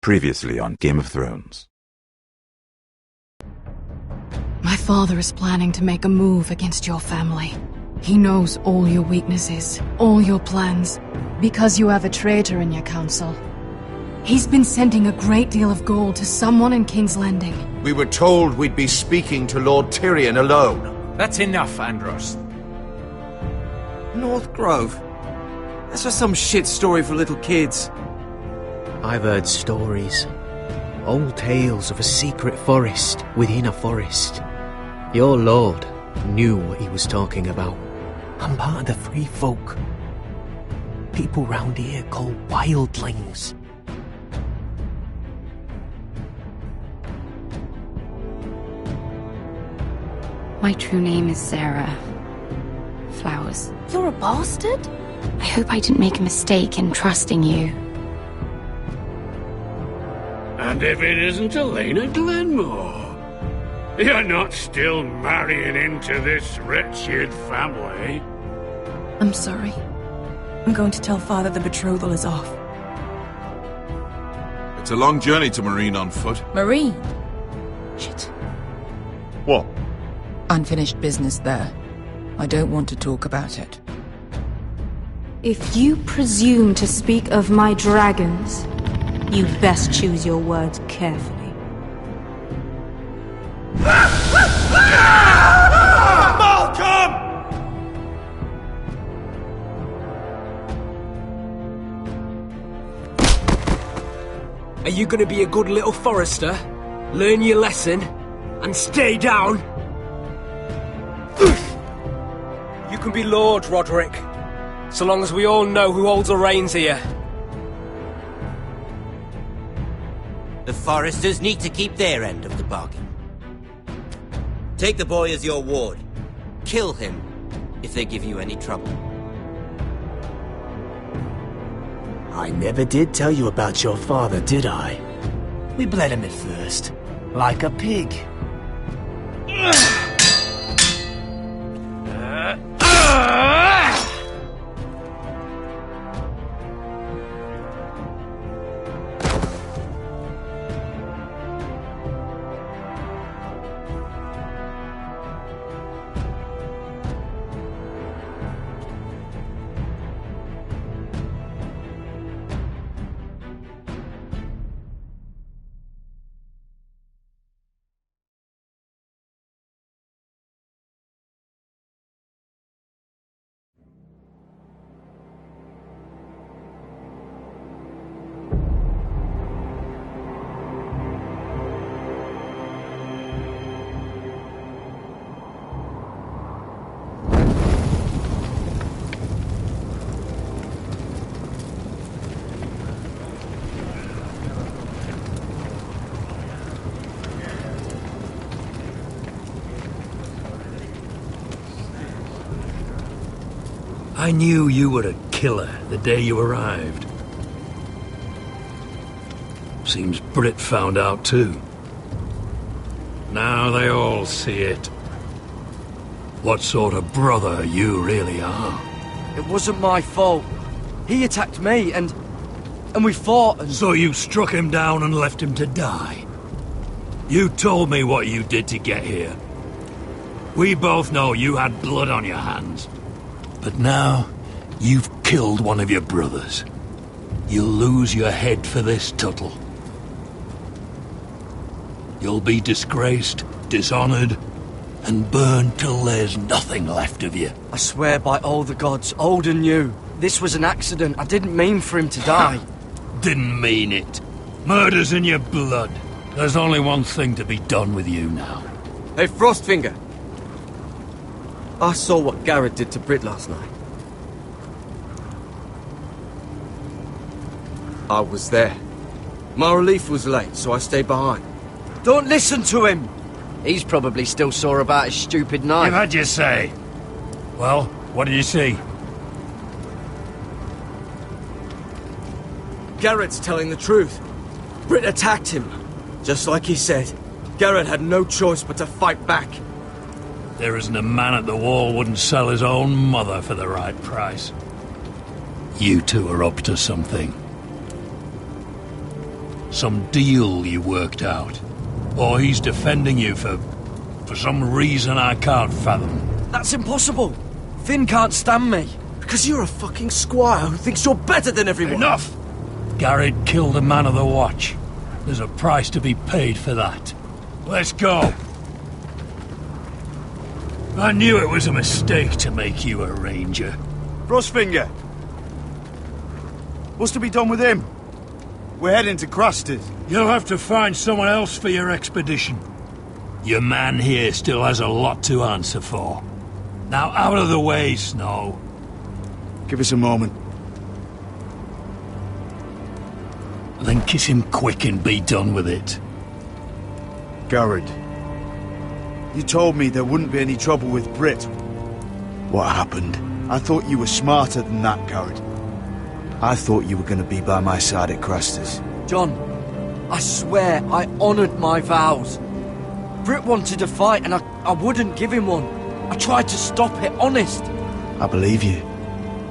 Previously on Game of Thrones. My father is planning to make a move against your family. He knows all your weaknesses, all your plans, because you have a traitor in your council. He's been sending a great deal of gold to someone in King's Landing. We were told we'd be speaking to Lord Tyrion alone. That's enough, Andros. North Grove? That's just some shit story for little kids. I've heard stories. Old tales of a secret forest within a forest. Your lord knew what he was talking about. I'm part of the free folk. People round here called wildlings. My true name is Sarah Flowers. You're a bastard? I hope I didn't make a mistake in trusting you. And if it isn't Elaena Glenmore, you're not still marrying into this wretched family. I'm sorry. I'm going to tell Father the betrothal is off. It's a long journey to Meereen on foot. Meereen? Shit. What? Unfinished business there. I don't want to talk about it. If you presume to speak of my dragons, you'd best choose your words carefully. Malcolm! Are you gonna be a good little Forrester? Learn your lesson and stay down? You can be Lord, Rodrik, so long as we all know who holds the reins here. The Forresters need to keep their end of the bargain. Take the boy as your ward. Kill him if they give you any trouble. I never did tell you about your father, did I? We bled him at first, like a pig. I knew you were a killer the day you arrived. Seems Brit found out too. Now they all see it. What sort of brother you really are. It wasn't my fault. He attacked me and we fought and... So you struck him down and left him to die? You told me what you did to get here. We both know you had blood on your hands. But now, you've killed one of your brothers. You'll lose your head for this, Tuttle. You'll be disgraced, dishonored, and burned till there's nothing left of you. I swear by all the gods, old and new, this was an accident. I didn't mean for him to die. Didn't mean it. Murder's in your blood. There's only one thing to be done with you now. Hey, Frostfinger. I saw what Gared did to Brit last night. I was there. My relief was late, so I stayed behind. Don't listen to him! He's probably still sore about his stupid knife. You've had your say. Well, what did you see? Gared's telling the truth. Brit attacked him. Just like he said. Gared had no choice but to fight back. There isn't a man at the wall wouldn't sell his own mother for the right price. You two are up to something. Some deal you worked out? Or he's defending you for some reason I can't fathom? That's impossible! Finn can't stand me. Because you're a fucking squire who thinks you're better than everyone. Enough! Gared killed a man of the watch. There's a price to be paid for that. Let's go. I knew it was a mistake to make you a ranger. Frostfinger! What's to be done with him? We're heading to Crusters. You'll have to find someone else for your expedition. Your man here still has a lot to answer for. Now out of the way, Snow. Give us a moment. Then kiss him quick and be done with it. Gared, you told me there wouldn't be any trouble with Brit. What happened? I thought you were smarter than that, Gared. I thought you were going to be by my side at Crusters. John, I swear I honoured my vows. Brit wanted a fight and I wouldn't give him one. I tried to stop it, honest. I believe you.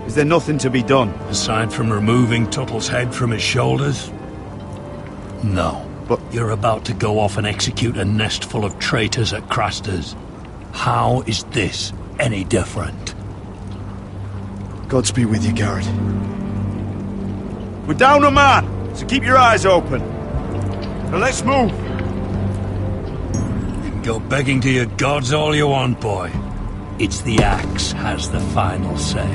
Is there nothing to be done? Aside from removing Tuttle's head from his shoulders? No. But you're about to go off and execute a nest full of traitors at Crusters. How is this any different? Godspeed with you, Gared. We're down a man, so keep your eyes open. Now let's move. You can go begging to your gods all you want, boy. It's the axe has the final say.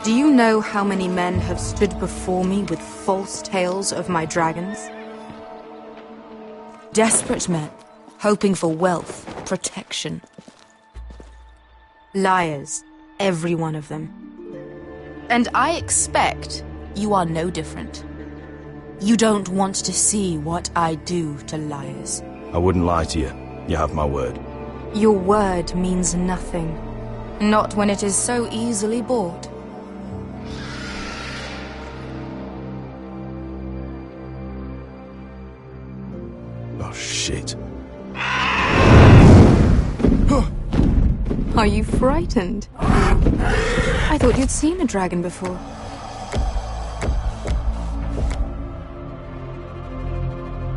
Do you know how many men have stood before me with false tales of my dragons? Desperate men, hoping for wealth, protection. Liars, every one of them. And I expect you are no different. You don't want to see what I do to liars. I wouldn't lie to you. You have my word. Your word means nothing. Not when it is so easily bought. Oh, shit. Are you frightened? I thought you'd seen a dragon before.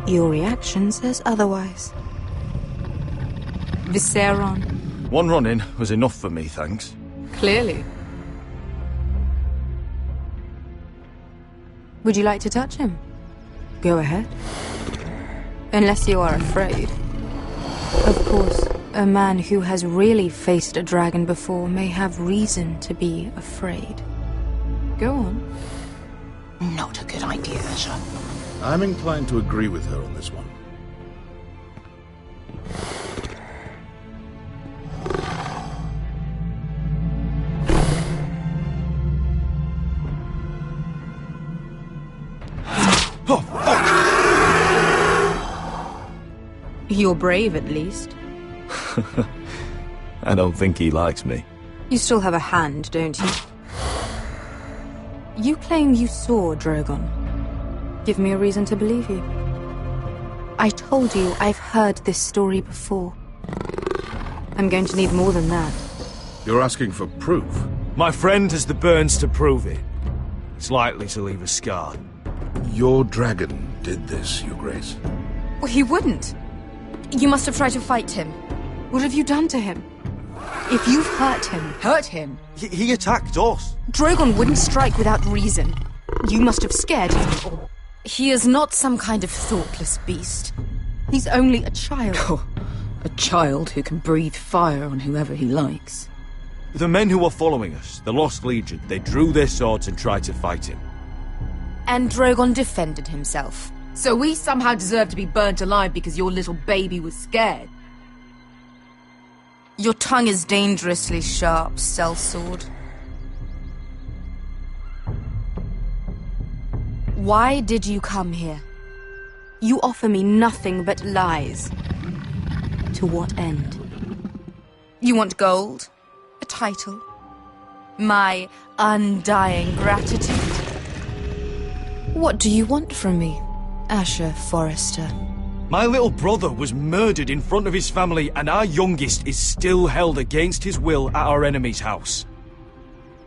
Your reaction says otherwise. Visceron. One run-in was enough for me, thanks. Clearly. Would you like to touch him? Go ahead. Unless you are afraid. Of course, a man who has really faced a dragon before may have reason to be afraid. Go on. Not a good idea, sir. I'm inclined to agree with her on this one. You're brave, at least. I don't think he likes me. You still have a hand, don't you? You claim you saw Drogon. Give me a reason to believe you. I told you I've heard this story before. I'm going to need more than that. You're asking for proof? My friend has the burns to prove it. It's likely to leave a scar. Your dragon did this, Your Grace. Well, he wouldn't. You must have tried to fight him. What have you done to him? If you've hurt him... Hurt him? He attacked us. Drogon wouldn't strike without reason. You must have scared him, or... He is not some kind of thoughtless beast. He's only a child. Oh, a child who can breathe fire on whoever he likes. The men who were following us, the Lost Legion, they drew their swords and tried to fight him. And Drogon defended himself. So we somehow deserve to be burnt alive because your little baby was scared? Your tongue is dangerously sharp, sellsword. Why did you come here? You offer me nothing but lies. To what end? You want gold? A title? My undying gratitude? What do you want from me, Asher Forrester? My little brother was murdered in front of his family, and our youngest is still held against his will at our enemy's house.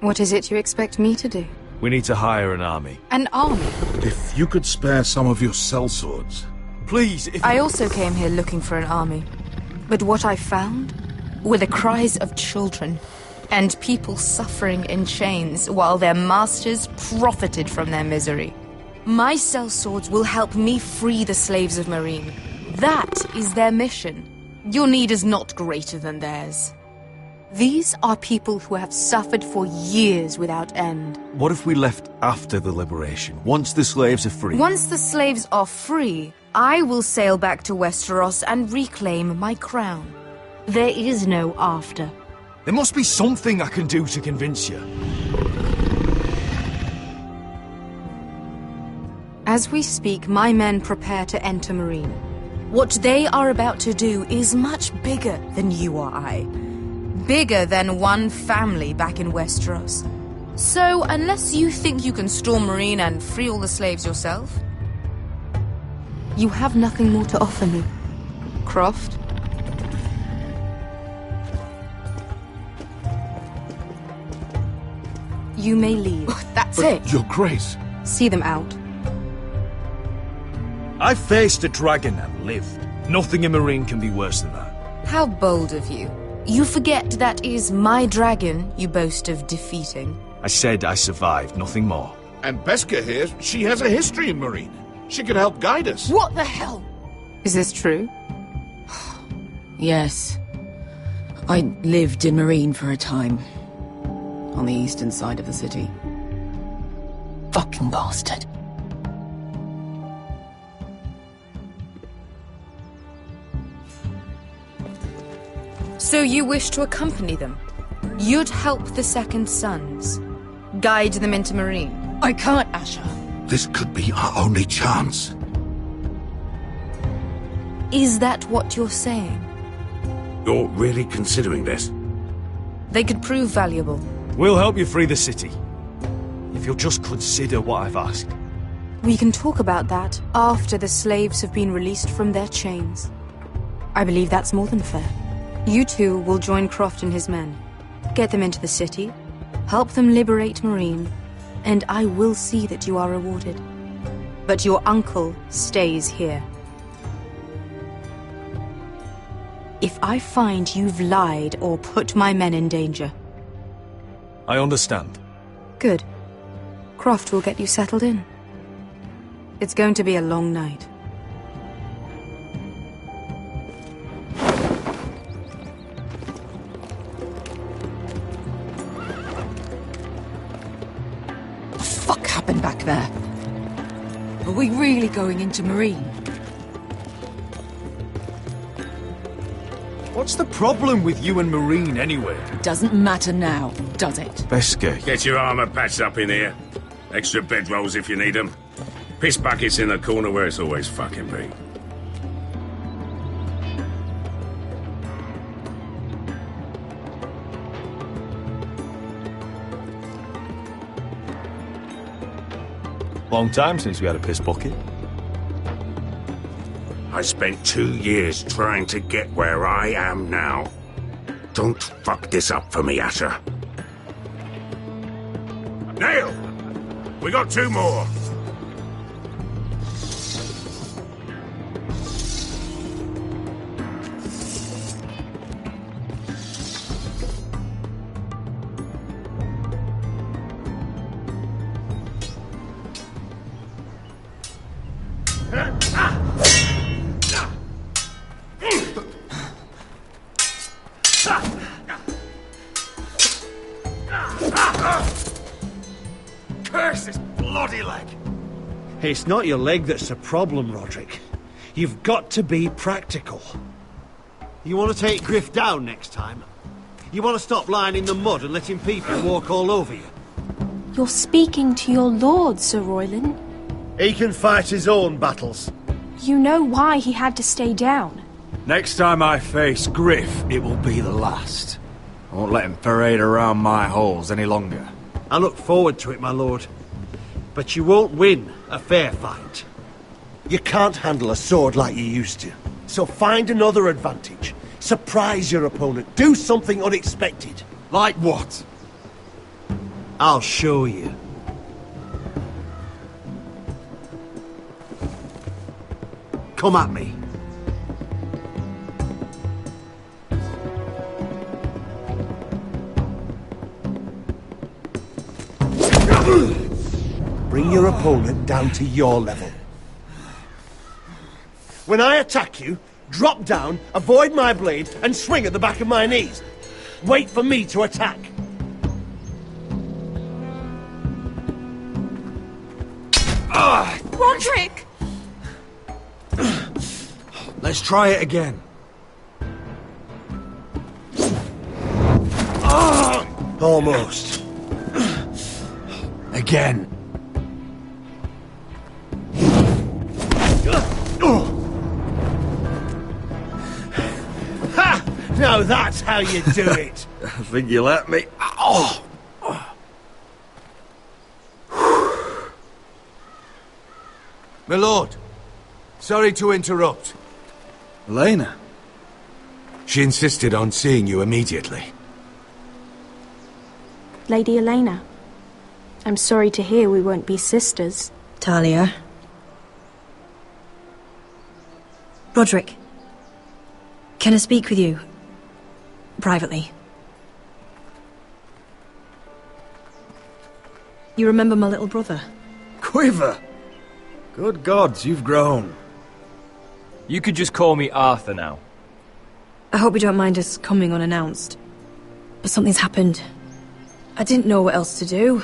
What is it you expect me to do? We need to hire an army. An army? If you could spare some of your sellswords. Please, if... I also came here looking for an army. But what I found were the cries of children, and people suffering in chains while their masters profited from their misery. My sellswords will help me free the slaves of Meereen. That is their mission. Your need is not greater than theirs. These are people who have suffered for years without end. What if we left after the liberation, once the slaves are free? Once the slaves are free, I will sail back to Westeros and reclaim my crown. There is no after. There must be something I can do to convince you. As we speak, my men prepare to enter Meereen. What they are about to do is much bigger than you or I. Bigger than one family back in Westeros. So, unless you think you can storm Meereen and free all the slaves yourself, you have nothing more to offer me, Croft. You may leave. That's it. Your Grace. See them out. I faced a dragon and lived. Nothing in Meereen can be worse than that. How bold of you. You forget that is my dragon you boast of defeating. I said I survived, nothing more. And Beskha here, she has a history in Meereen. She could help guide us. What the hell? Is this true? Yes. I lived in Meereen for a time. On the eastern side of the city. Fucking bastard. So you wish to accompany them? You'd help the Second Sons? Guide them into Meereen? I can't, Asher. This could be our only chance. Is that what you're saying? You're really considering this? They could prove valuable. We'll help you free the city. If you'll just consider what I've asked. We can talk about that after the slaves have been released from their chains. I believe that's more than fair. You two will join Croft and his men. Get them into the city, help them liberate Meereen, and I will see that you are rewarded. But your uncle stays here. If I find you've lied or put my men in danger... I understand. Good. Croft will get you settled in. It's going to be a long night. What the fuck happened back there? Are we really going into Meereen? What's the problem with you and Meereen, anyway? Doesn't matter now, does it? Beskha. Get your armor patched up in here. Extra bedrolls if you need them. Piss buckets in the corner where it's always fucking been. Long time since we had a piss bucket. I spent 2 years trying to get where I am now. Don't fuck this up for me, Asher. Nail! We got 2 more! Curse this bloody leg! It's not your leg that's the problem, Rodrik. You've got to be practical. You want to take Gryff down next time? You want to stop lying in the mud and letting people walk all over you? You're speaking to your lord, Sir Royland. He can fight his own battles. You know why he had to stay down. Next time I face Gryff, it will be the last. I won't let him parade around my halls any longer. I look forward to it, my lord. But you won't win a fair fight. You can't handle a sword like you used to. So find another advantage. Surprise your opponent. Do something unexpected. Like what? I'll show you. Come at me. Bring your opponent down to your level. When I attack you, drop down, avoid my blade, and swing at the back of my knees. Wait for me to attack. Rodrik! Let's try it again. Almost. Again. Ha! Now that's how you do it. I think you let me. Oh! My lord, sorry to interrupt. Elaena. She insisted on seeing you immediately. Lady Elaena, I'm sorry to hear we won't be sisters. Talia. Rodrik. Can I speak with you? Privately. You remember my little brother? Quiver! Good gods, you've grown. You could just call me Arthur now. I hope you don't mind us coming unannounced. But something's happened. I didn't know what else to do.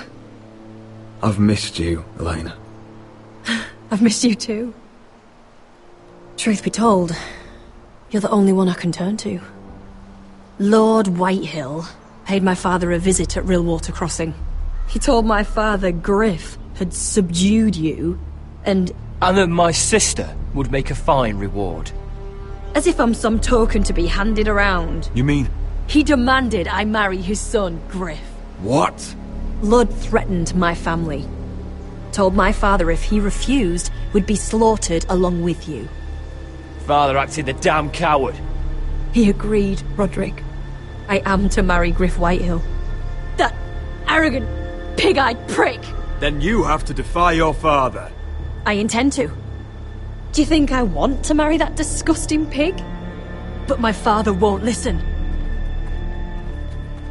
I've missed you, Elaena. I've missed you too. Truth be told, you're the only one I can turn to. Lord Whitehill paid my father a visit at Rillwater Crossing. He told my father Gryff had subdued you, and that my sister would make a fine reward. As if I'm some token to be handed around. You mean? He demanded I marry his son, Gryff. What? Lord threatened my family. Told my father if he refused, we'd be slaughtered along with you. Father acted the damn coward. He agreed, Rodrik. I am to marry Gryff Whitehill. That arrogant, pig-eyed prick! Then you have to defy your father. I intend to. Do you think I want to marry that disgusting pig? But my father won't listen.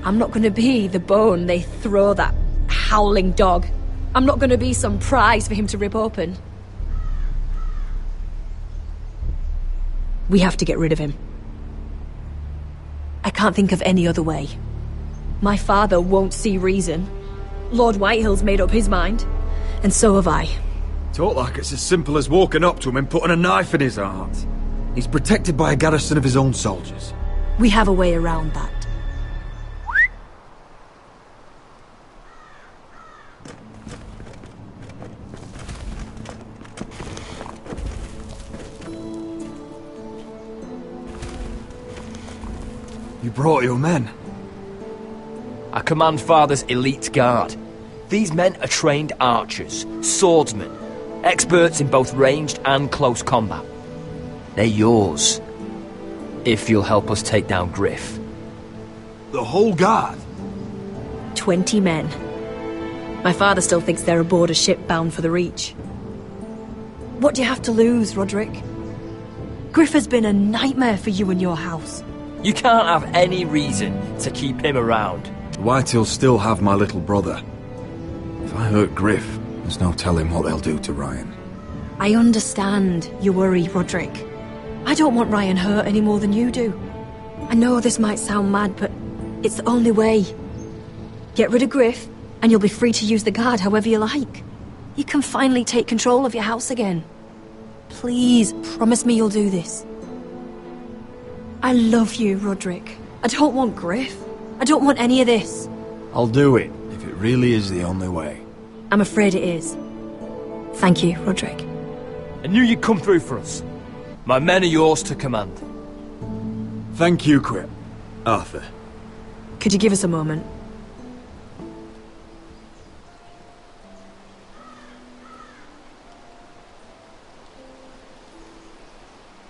I'm not going to be the bone they throw that howling dog. I'm not going to be some prize for him to rip open. We have to get rid of him. I can't think of any other way. My father won't see reason. Lord Whitehill's made up his mind. And so have I. Talk like it's as simple as walking up to him and putting a knife in his heart. He's protected by a garrison of his own soldiers. We have a way around that. You brought your men. I command Father's elite guard. These men are trained archers, swordsmen, experts in both ranged and close combat. They're yours, if you'll help us take down Gryff. The whole guard? 20 men. My father still thinks they're aboard a ship bound for the Reach. What do you have to lose, Rodrik? Gryff has been a nightmare for you and your house. You can't have any reason to keep him around. Whitehills still have my little brother. If I hurt Gryff, there's no telling what they'll do to Ryan. I understand your worry, Rodrik. I don't want Ryan hurt any more than you do. I know this might sound mad, but it's the only way. Get rid of Gryff, and you'll be free to use the guard however you like. You can finally take control of your house again. Please, promise me you'll do this. I love you, Rodrik. I don't want Gryff. I don't want any of this. I'll do it, if it really is the only way. I'm afraid it is. Thank you, Rodrik. I knew you'd come through for us. My men are yours to command. Thank you, Quip. Arthur. Could you give us a moment?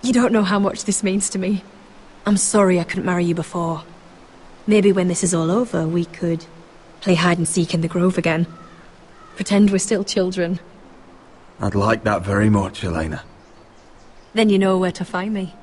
You don't know how much this means to me. I'm sorry I couldn't marry you before. Maybe when this is all over, we could play hide and seek in the grove again. Pretend we're still children. I'd like that very much, Elaena. Then you know where to find me.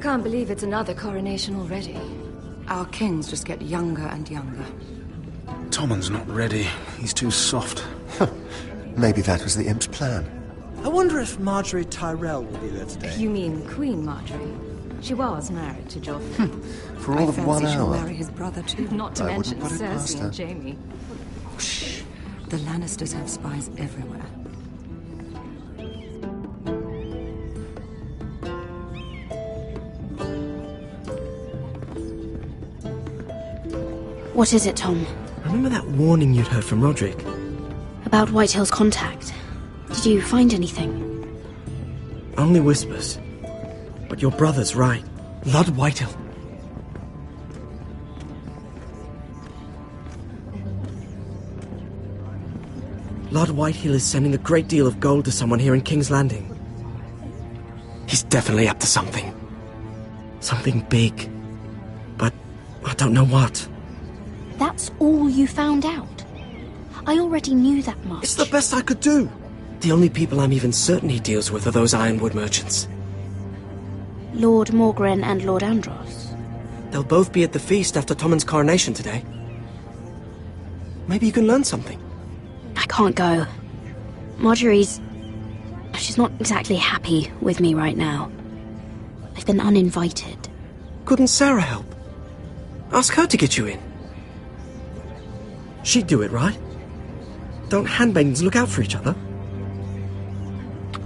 Can't believe it's another coronation already. Our kings just get younger and younger. Tommen's not ready. He's too soft. Maybe that was the imp's plan. I wonder if Marjorie Tyrell will be there today. You mean Queen Marjorie? She was married to Joffrey. For all of 1 she'll hour. marry his brother too. Not to mention Cersei and Jaime. Shh. The Lannisters have spies everywhere. What is it, Tom? Remember that warning you'd heard from Rodrik? About Whitehill's contact. Did you find anything? Only whispers. But your brother's right. Lord Whitehill. Lord Whitehill is sending a great deal of gold to someone here in King's Landing. He's definitely up to something. Something big. But I don't know what. That's all you found out? I already knew that much. It's the best I could do. The only people I'm even certain he deals with are those ironwood merchants. Lord Morgren and Lord Andros. They'll both be at the feast after Tommen's coronation today. Maybe you can learn something. I can't go. Marjorie's... she's not exactly happy with me right now. I've been uninvited. Couldn't Sarah help? Ask her to get you in. She'd do it, right? Don't handmaidens look out for each other?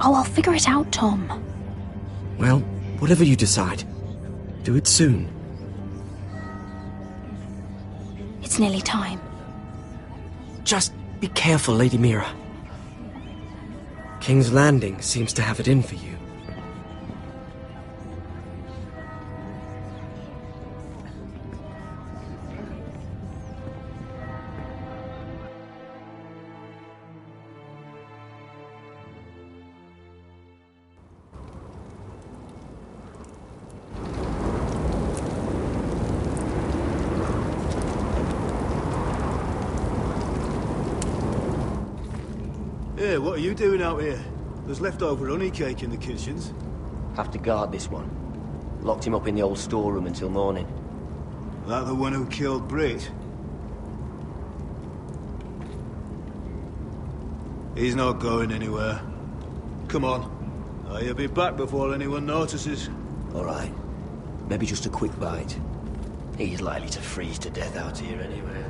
Oh, I'll figure it out, Tom. Well, whatever you decide, do it soon. It's nearly time. Just be careful, Lady Mira. King's Landing seems to have it in for you. Hey, what are you doing out here? There's leftover honey cake in the kitchens. Have to guard this one. Locked him up in the old storeroom until morning. That the one who killed Brit? He's not going anywhere. Come on. He'll be back before anyone notices. All right. Maybe just a quick bite. He's likely to freeze to death out here anyway.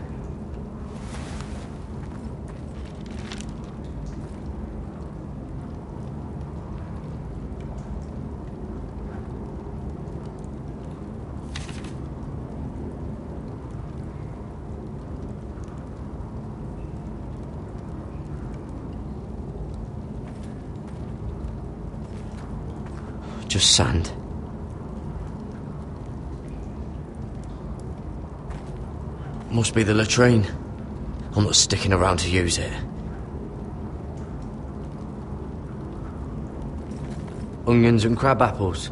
Just sand. Must be the latrine. I'm not sticking around to use it. Onions and crab apples.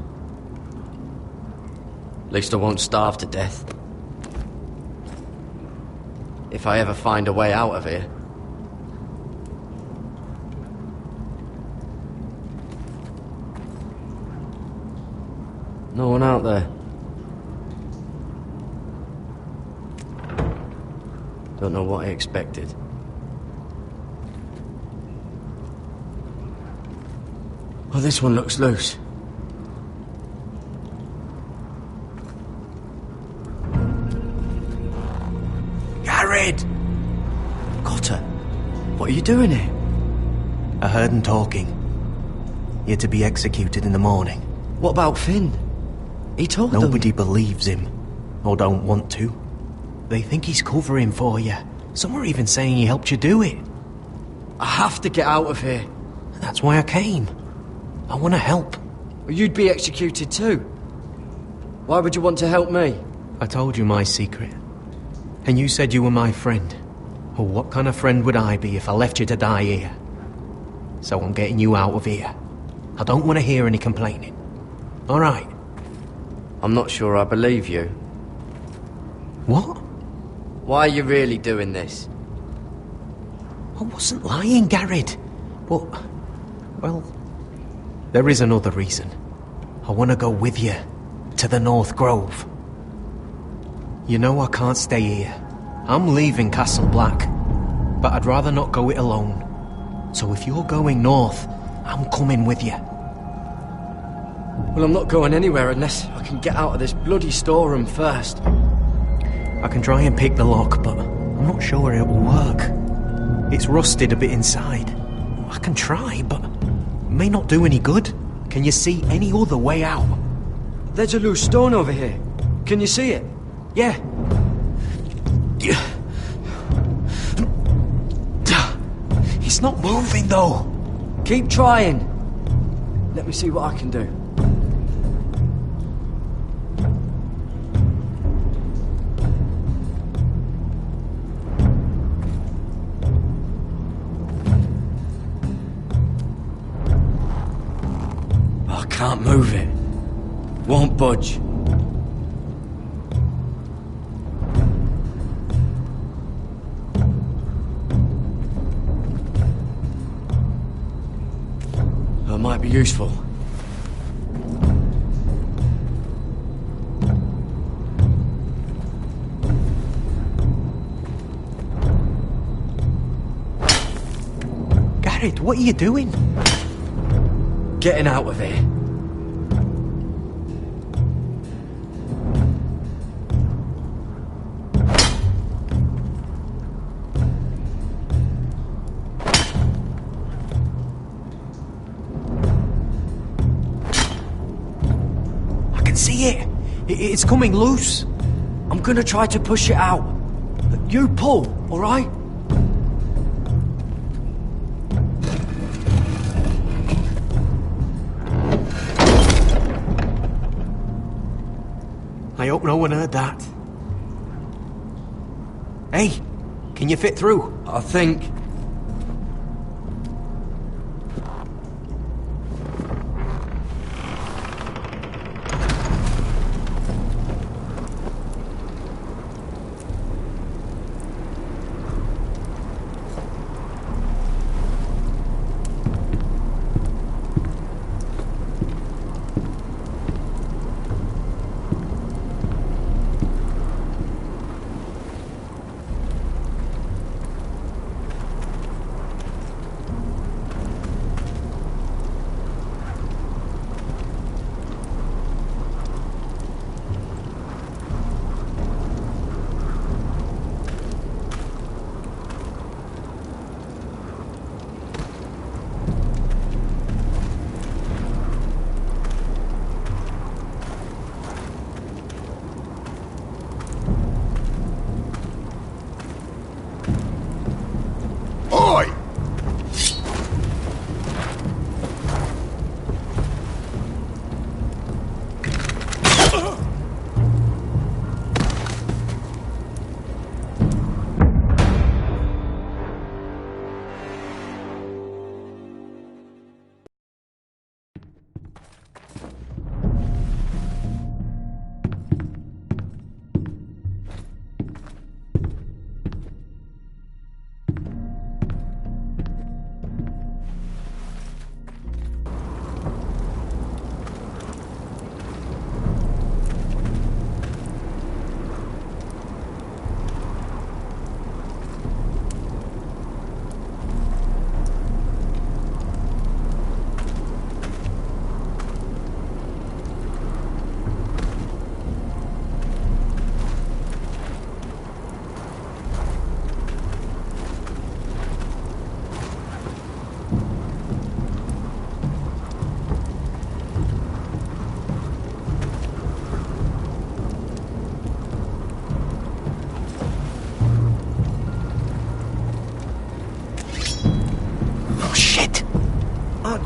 At least I won't starve to death. If I ever find a way out of here. No one out there. Don't know what I expected. Oh, this one looks loose. Gared! Cotter, what are you doing here? I heard him talking. You're to be executed in the morning. What about Finn? He told them. Nobody believes him, or don't want to. They think he's covering for you. Some are even saying he helped you do it. I have to get out of here. That's why I came. I want to help. Well, you'd be executed too. Why would you want to help me? I told you my secret. And you said you were my friend. Well, what kind of friend would I be if I left you to die here? So I'm getting you out of here. I don't want to hear any complaining. All right? I'm not sure I believe you. What? Why are you really doing this? I wasn't lying, Gared. But, well, there is another reason. I want to go with you to the North Grove. You know I can't stay here. I'm leaving Castle Black, but I'd rather not go it alone. So if you're going north, I'm coming with you. Well, I'm not going anywhere unless I can get out of this bloody storeroom first. I can try and pick the lock, but I'm not sure it will work. It's rusted a bit inside. I can try, but it may not do any good. Can you see any other way out? There's a loose stone over here. Can you see it? Yeah. It's not moving, though. Keep trying. Let me see what I can do. I can't move it. Won't budge. That might be useful. Gared, what are you doing? Getting out of here. See it? It's coming loose. I'm gonna try to push it out. You pull, all right? I hope no one heard that. Hey, can you fit through? I think.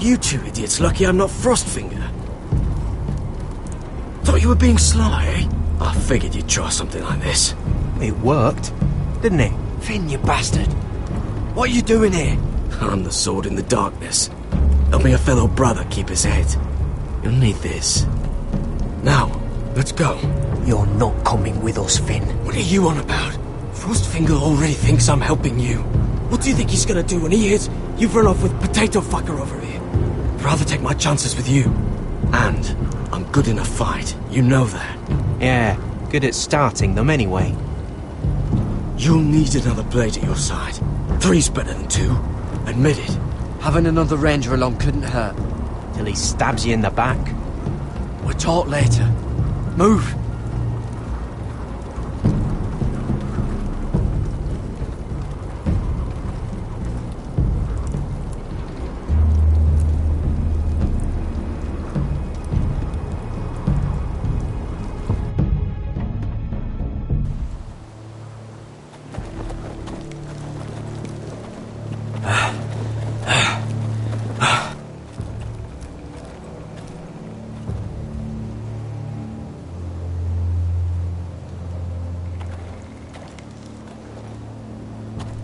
You two idiots lucky I'm not Frostfinger. Thought you were being sly, eh? I figured you'd try something like this. It worked, didn't it? Finn, you bastard! What are you doing here? I'm the sword in the darkness. Helping a fellow brother keep his head. You'll need this. Now, let's go. You're not coming with us, Finn. What are you on about? Frostfinger already thinks I'm helping you. What do you think he's gonna do when he hears you've run off with Potato Fucker over here? I'd rather take my chances with you. And I'm good in a fight. You know that. Yeah, good at starting them anyway. You'll need another blade at your side. 3's better than 2. Admit it. Having another ranger along couldn't hurt. Till he stabs you in the back. We'll talk later. Move.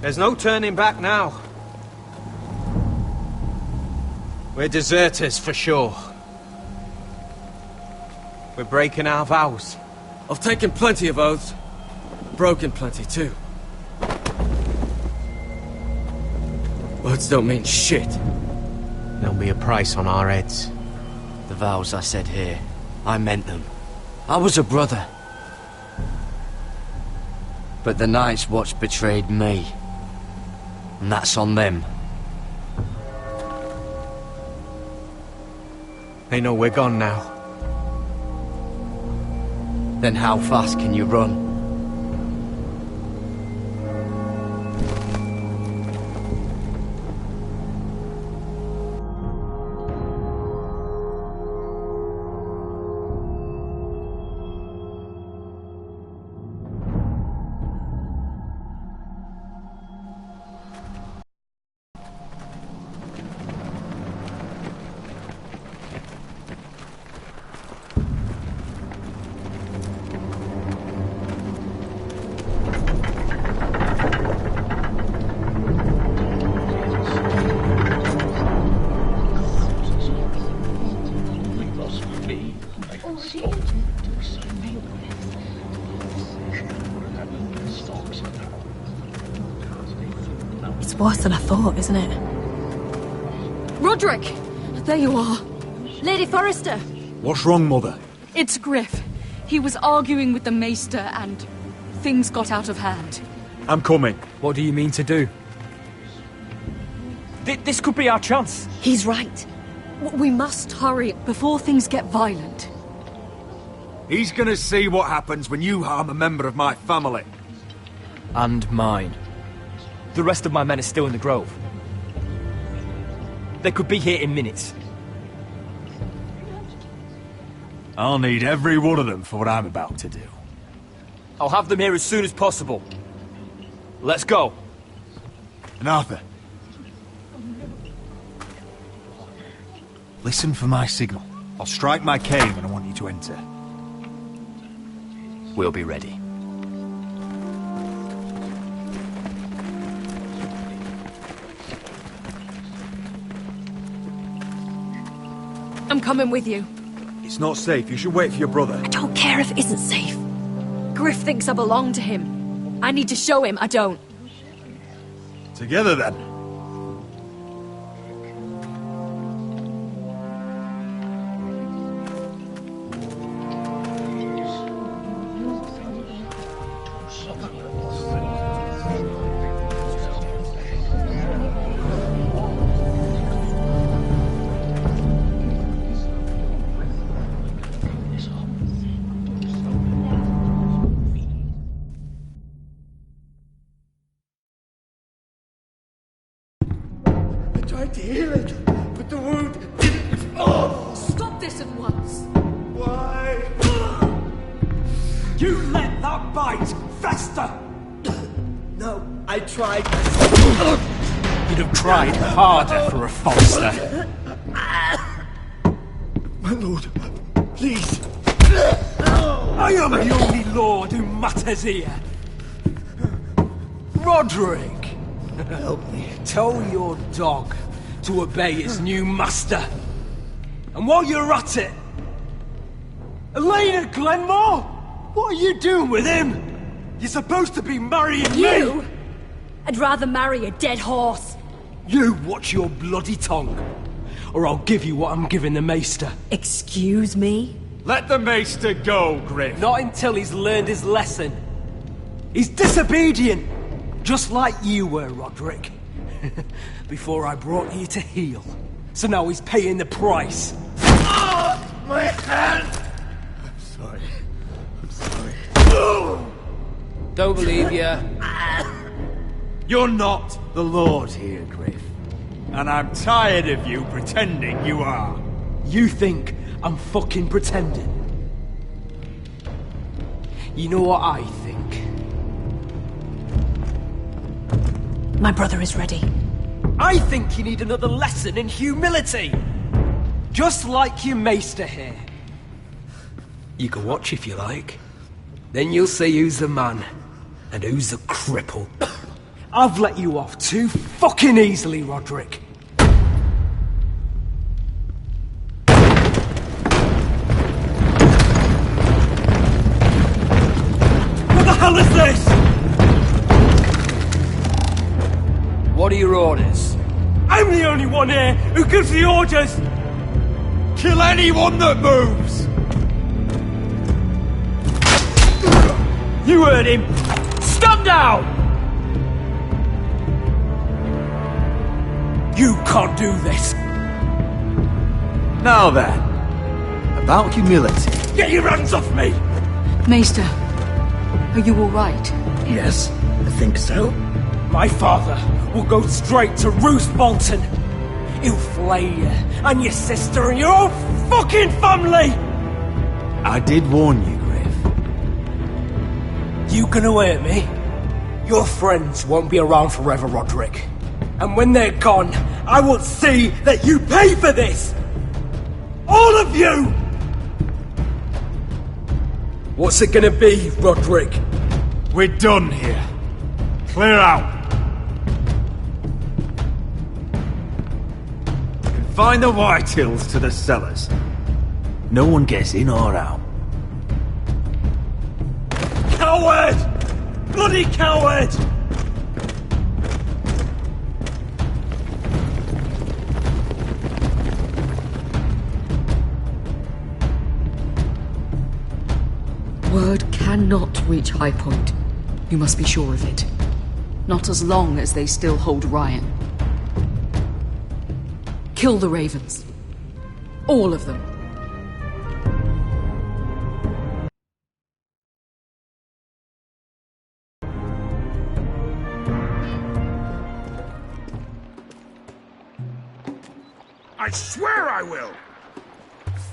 There's no turning back now. We're deserters for sure. We're breaking our vows. I've taken plenty of oaths. Broken plenty too. Words don't mean shit. There'll be a price on our heads. The vows I said here, I meant them. I was a brother. But the Night's Watch betrayed me. And that's on them. They know we're gone now. Then how fast can you run? It's worse than I thought, isn't it? Rodrik! There you are. Lady Forrester! What's wrong, Mother? It's Gryff. He was arguing with the Maester and things got out of hand. I'm coming. What do you mean to do? This could be our chance. He's right. We must hurry before things get violent. He's gonna see what happens when you harm a member of my family. And mine. The rest of my men are still in the grove. They could be here in minutes. I'll need every one of them for what I'm about to do. I'll have them here as soon as possible. Let's go. And Arthur, listen for my signal. I'll strike my cane when I want you to enter. We'll be ready. I'm coming with you. It's not safe. You should wait for your brother. I don't care if it isn't safe. Gryff thinks I belong to him. I need to show him I don't. Together then. To heal it, but the wound didn't. Oh! Stop this at once. Why? You let that bite fester! No, I tried. You'd have tried harder for a Forrester. My lord, please. I am the only lord who matters here. Rodrik, Help me. tell your dog to obey his new master. And while you're at it, Elaena Glenmore, what are you doing with him? You're supposed to be marrying You? me. I'd rather marry a dead horse. You watch your bloody tongue, or I'll give you what I'm giving the Maester. Excuse me? Let the Maester go, Gryff. Not until he's learned his lesson. He's disobedient, just like you were, Rodrik. Before I brought you to heel. So now he's paying the price. My hand! I'm sorry. I'm sorry. Don't believe you. You're not the Lord here, Gryff. And I'm tired of you pretending you are. You think I'm fucking pretending? You know what I think? My brother is ready. I think you need another lesson in humility. Just like your Maester here. You can watch if you like. Then you'll see who's the man and who's the cripple. I've let you off too fucking easily, Rodrik. What the hell is this? What are your orders? I'm the only one here who gives the orders! Kill anyone that moves! You heard him! Stand down! You can't do this! Now then, about humility. Get your hands off me! Maester, are you all right? Yes, I think so. My father will go straight to Roose Bolton. He'll flay you, and your sister, and your whole fucking family! I did warn you, Gryff. You gonna hurt me? Your friends won't be around forever, Rodrik. And when they're gone, I will see that you pay for this! All of you! What's it gonna be, Rodrik? We're done here. Clear out. Confine the Whitehills to the cellars. No one gets in or out. Coward! Bloody coward! Word cannot reach High Point. You must be sure of it. Not as long as they still hold Ryan. Kill the ravens. All of them. I swear I will!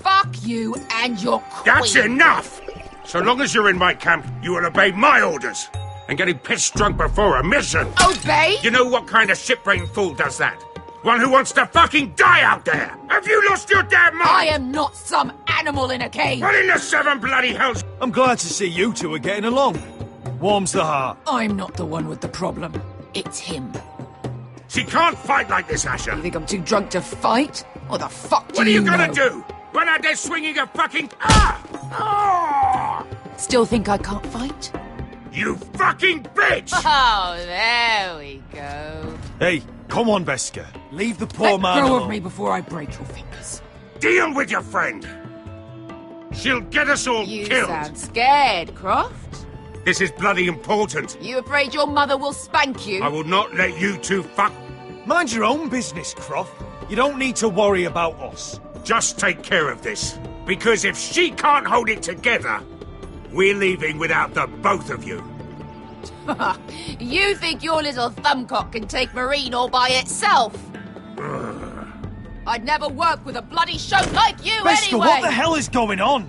Fuck you and your queen. That's enough! So long as you're in my camp, you will obey my orders. And getting pissed drunk before a mission. Obey? You know what kind of shit-brained fool does that? One who wants to fucking die out there! Have you lost your damn mind? I am not some animal in a cage. What in the seven bloody hells? I'm glad to see you two are getting along. Warms the heart. I'm not the one with the problem. It's him. She can't fight like this, Asher. You think I'm too drunk to fight? What the fuck do What are you gonna know? do? Run out there swinging a fucking... Ah! Ah! Still think I can't fight? You fucking bitch! Oh, there we go. Hey, come on, Beskha. Leave the poor Let man go alone. of me before I break your fingers. Deal with your friend. She'll get us all You killed. sound scared, Croft. This is bloody important. You afraid your mother will spank you? I will not let you two fuck... Mind your own business, Croft. You don't need to worry about us. Just take care of this. Because if she can't hold it together, we're leaving without the both of you. You think your little thumbcock can take Meereen all by itself? I'd never work with a bloody shote like you Beskha, anyway! what the hell is going on?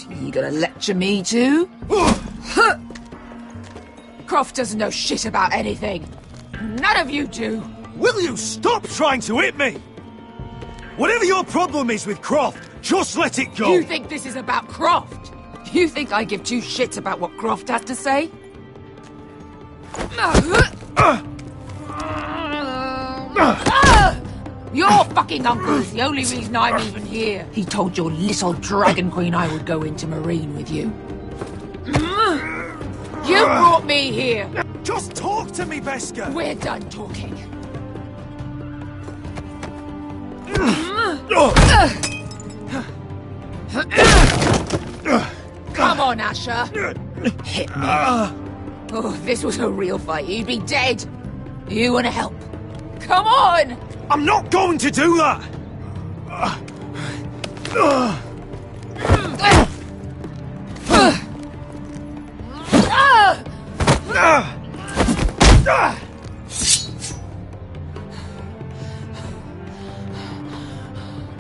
You gonna lecture me too? Croft doesn't know shit about anything. None of you do. Will you stop trying to hit me? Whatever your problem is with Croft, just let it go! You think this is about Croft? You think I give two shits about what Croft has to say? Your fucking uncle's the only reason I'm even here. He told your little dragon queen I would go into Meereen with you. You brought me here! Just talk to me, Beskha! We're done talking. Come on, Asher. Hit me. Oh, if this was a real fight, you'd be dead. You want to help? Come on! I'm not going to do that!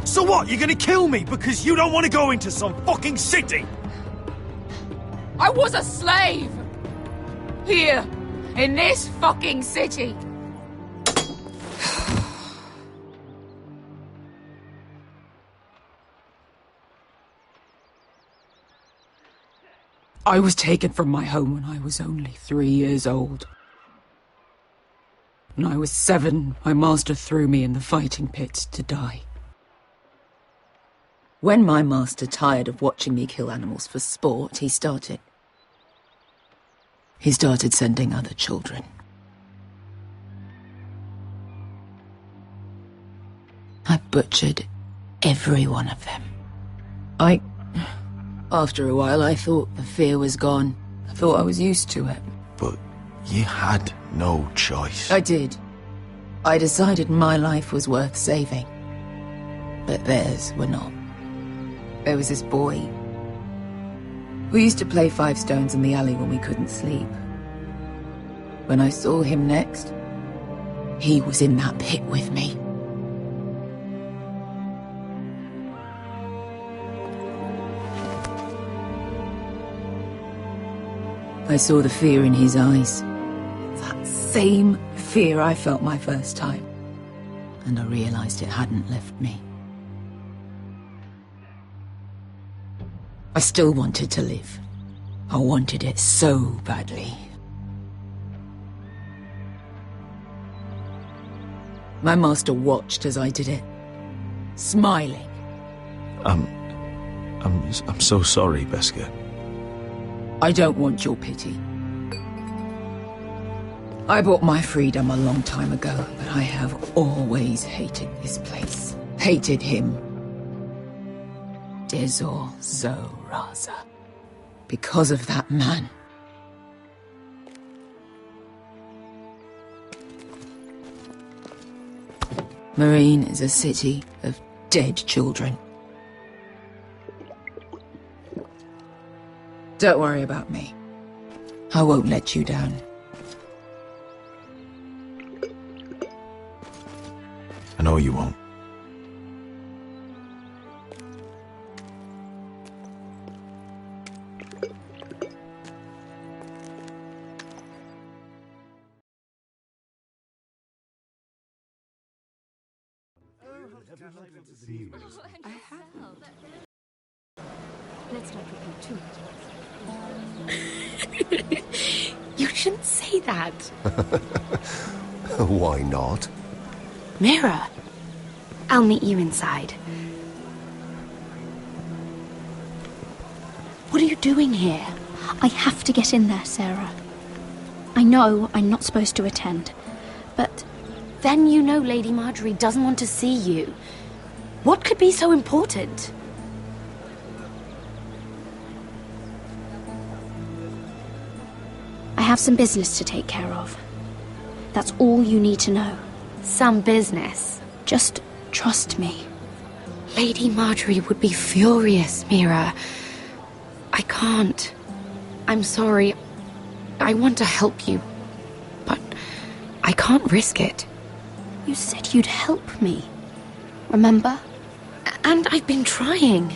So what, you're gonna kill me because you don't want to go into some fucking city? I was a slave! Here, in this fucking city. I was taken from my home when I was only 3 years old. When I was 7, my master threw me in the fighting pit to die. When my master tired of watching me kill animals for sport, he started sending other children. I butchered every one of them. After a while, I thought the fear was gone. I thought I was used to it. But you had no choice. I did. I decided my life was worth saving. But theirs were not. There was this boy. We used to play 5 stones in the alley when we couldn't sleep. When I saw him next, he was in that pit with me. I saw the fear in his eyes. That same fear I felt my first time. And I realized it hadn't left me. I still wanted to live. I wanted it so badly. My master watched as I did it, smiling. I'm so sorry, Beskha. I don't want your pity. I bought my freedom a long time ago, but I have always hated this place. Hated him. Dezor Zoraza. Because of that man. Meereen is a city of dead children. Don't worry about me. I won't let you down. I know you won't. I have. Let's not repeat too much. You shouldn't say that. Why not? Mira, I'll meet you inside. What are you doing here? I have to get in there, Sarah. I know I'm not supposed to attend, but... Then you know Lady Marjorie doesn't want to see you. What could be so important? I have some business to take care of. That's all you need to know. Some business? Just trust me. Lady Marjorie would be furious, Mira. I can't. I'm sorry. I want to help you, but I can't risk it. You said you'd help me. Remember? And I've been trying.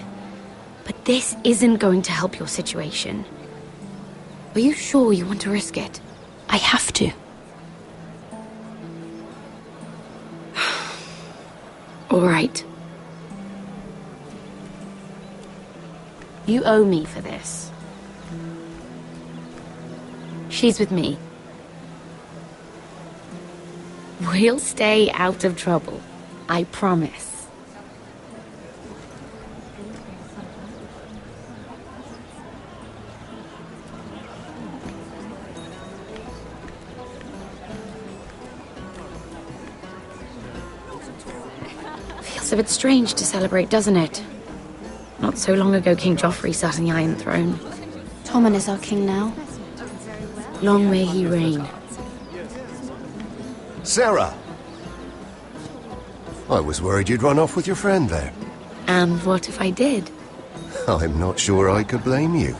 But this isn't going to help your situation. Are you sure you want to risk it? I have to. All right. You owe me for this. She's with me. We'll stay out of trouble. I promise. Feels a bit strange to celebrate, doesn't it? Not so long ago, King Joffrey sat on the Iron Throne. Tommen is our king now. Long may he reign. Sarah! I was worried you'd run off with your friend there. And what if I did? I'm not sure I could blame you.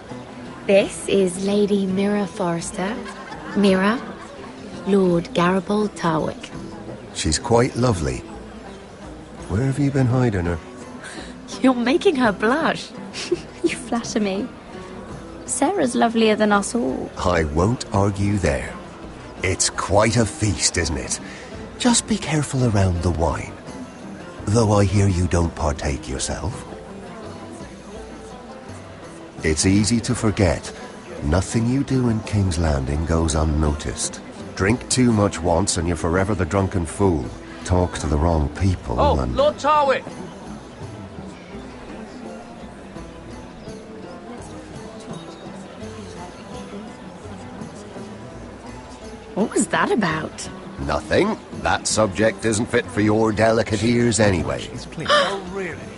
This is Lady Mira Forrester. Mira, Lord Gared Tarwick. She's quite lovely. Where have you been hiding her? You're making her blush. You flatter me. Sarah's lovelier than us all. I won't argue there. It's quite a feast, isn't it? Just be careful around the wine. Though I hear you don't partake yourself. It's easy to forget. Nothing you do in King's Landing goes unnoticed. Drink too much once and you're forever the drunken fool. Talk to the wrong people and... Lord Tarwick! What was that about? Nothing. That subject isn't fit for your delicate ears anyway.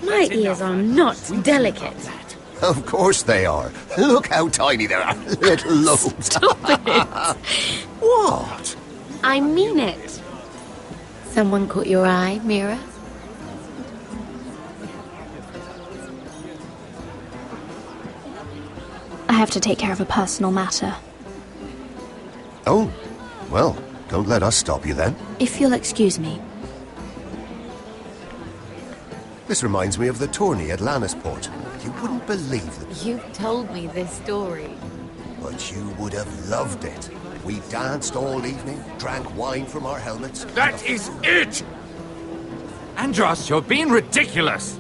My ears are not delicate. Of course they are. Look how tiny they are. Little lobes. Stop it! What? I mean it. Someone caught your eye, Mira? I have to take care of a personal matter. Oh, well, don't let us stop you then. If you'll excuse me. This reminds me of the tourney at Lannisport. You wouldn't believe it. You've told me this story. But you would have loved it. We danced all evening, drank wine from our helmets. That is it! Andros, you're being ridiculous!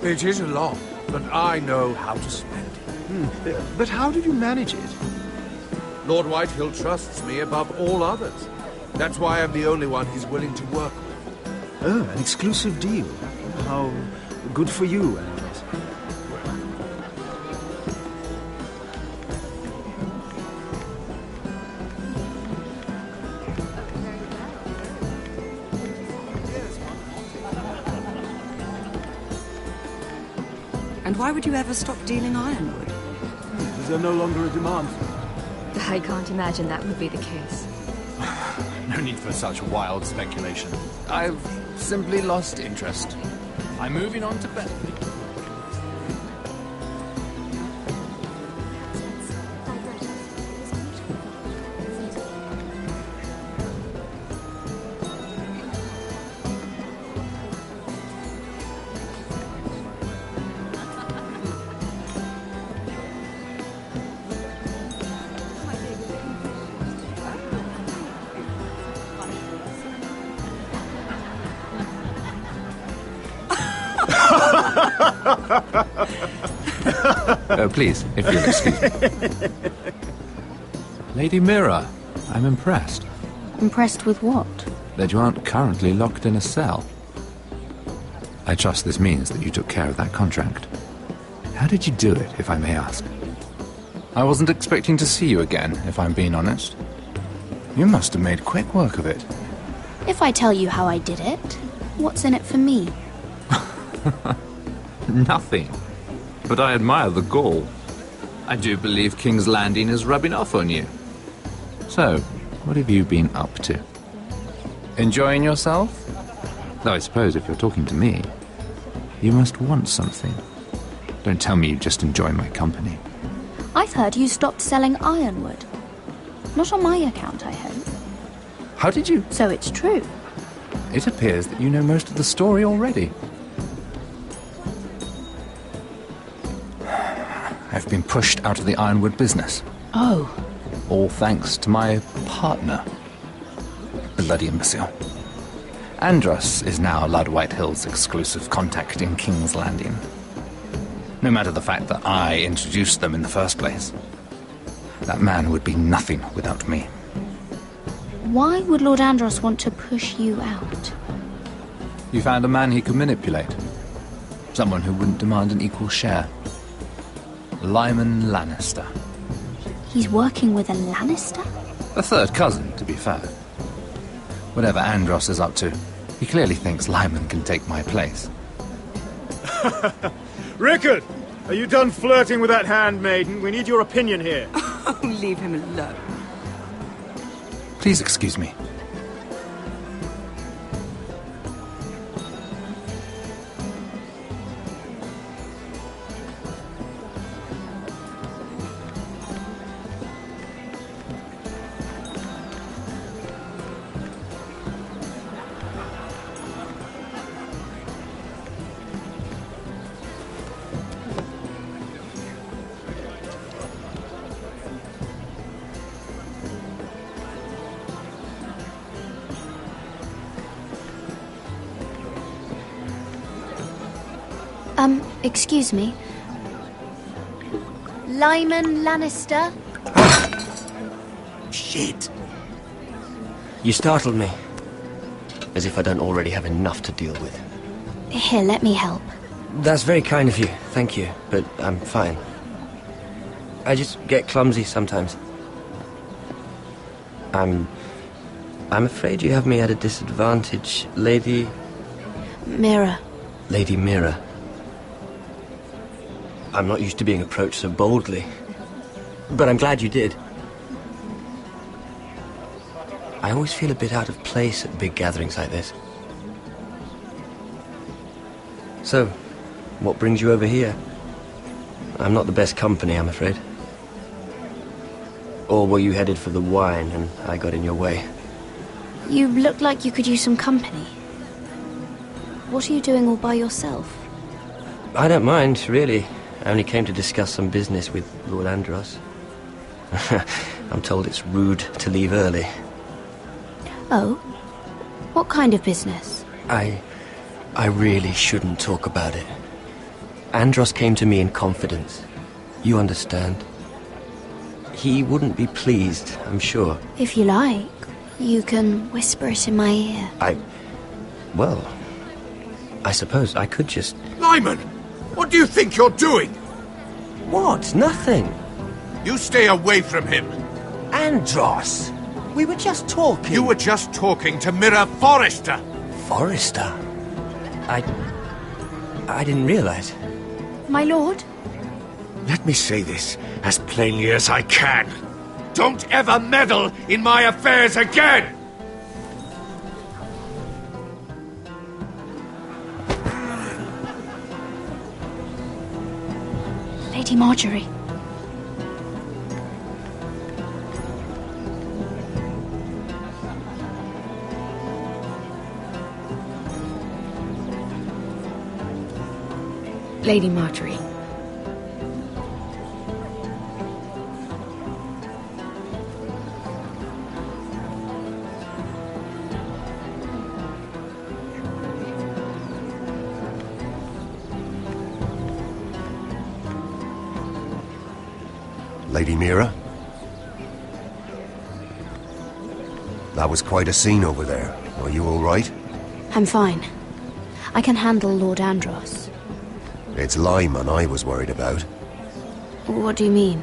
It is a lot, but I know how to spend it. But how did you manage it? Lord Whitehill trusts me above all others. That's why I'm the only one he's willing to work with. Oh, an exclusive deal. How good for you, anyways. And why would you ever stop dealing ironwood? Is there no longer a demand? I can't imagine that would be the case. No need for such wild speculation. I've simply lost interest. I'm moving on to better. Please, if you'll excuse me. Lady Mira, I'm impressed. Impressed with what? That you aren't currently locked in a cell. I trust this means that you took care of that contract. How did you do it, if I may ask? I wasn't expecting to see you again, if I'm being honest. You must have made quick work of it. If I tell you how I did it, what's in it for me? Nothing. But I admire the gall. I do believe King's Landing is rubbing off on you. So, what have you been up to? Enjoying yourself? Though I suppose if you're talking to me, you must want something. Don't tell me you just enjoy my company. I've heard you stopped selling ironwood. Not on my account, I hope. How did you... So it's true. It appears that you know most of the story already. I've been pushed out of the ironwood business. Oh. All thanks to my partner. Bloody imbecile. Andros is now Lord Whitehill's exclusive contact in King's Landing. No matter the fact that I introduced them in the first place. That man would be nothing without me. Why would Lord Andros want to push you out? You found a man he could manipulate. Someone who wouldn't demand an equal share. Lyman Lannister. He's working with a Lannister? A third cousin, to be fair. Whatever Andros is up to, he clearly thinks Lyman can take my place. Rickard! Are you done flirting with that handmaiden? We need your opinion here. Oh, leave him alone. Please excuse me. Excuse me. Lyman Lannister? Shit. You startled me. As if I don't already have enough to deal with. Here, let me help. That's very kind of you, thank you, but I'm fine. I just get clumsy sometimes. I'm afraid you have me at a disadvantage, Lady... Mira. Lady Mira. I'm not used to being approached so boldly, but I'm glad you did. I always feel a bit out of place at big gatherings like this. So, what brings you over here? I'm not the best company, I'm afraid. Or were you headed for the wine and I got in your way? You look like you could use some company. What are you doing all by yourself? I don't mind, really. I only came to discuss some business with Lord Andros. I'm told it's rude to leave early. Oh? What kind of business? I really shouldn't talk about it. Andros came to me in confidence. You understand? He wouldn't be pleased, I'm sure. If you like, you can whisper it in my ear. Well, I suppose I could just... Lyman! What do you think you're doing? What? Nothing. You stay away from him. Andros! We were just talking. You were just talking to Mira Forrester. Forrester? I didn't realize. My lord? Let me say this as plainly as I can. Don't ever meddle in my affairs again! Lady Marjorie. Lady Marjorie. Lady Mira? That was quite a scene over there. Are you all right? I'm fine. I can handle Lord Andros. It's Lyman I was worried about. What do you mean?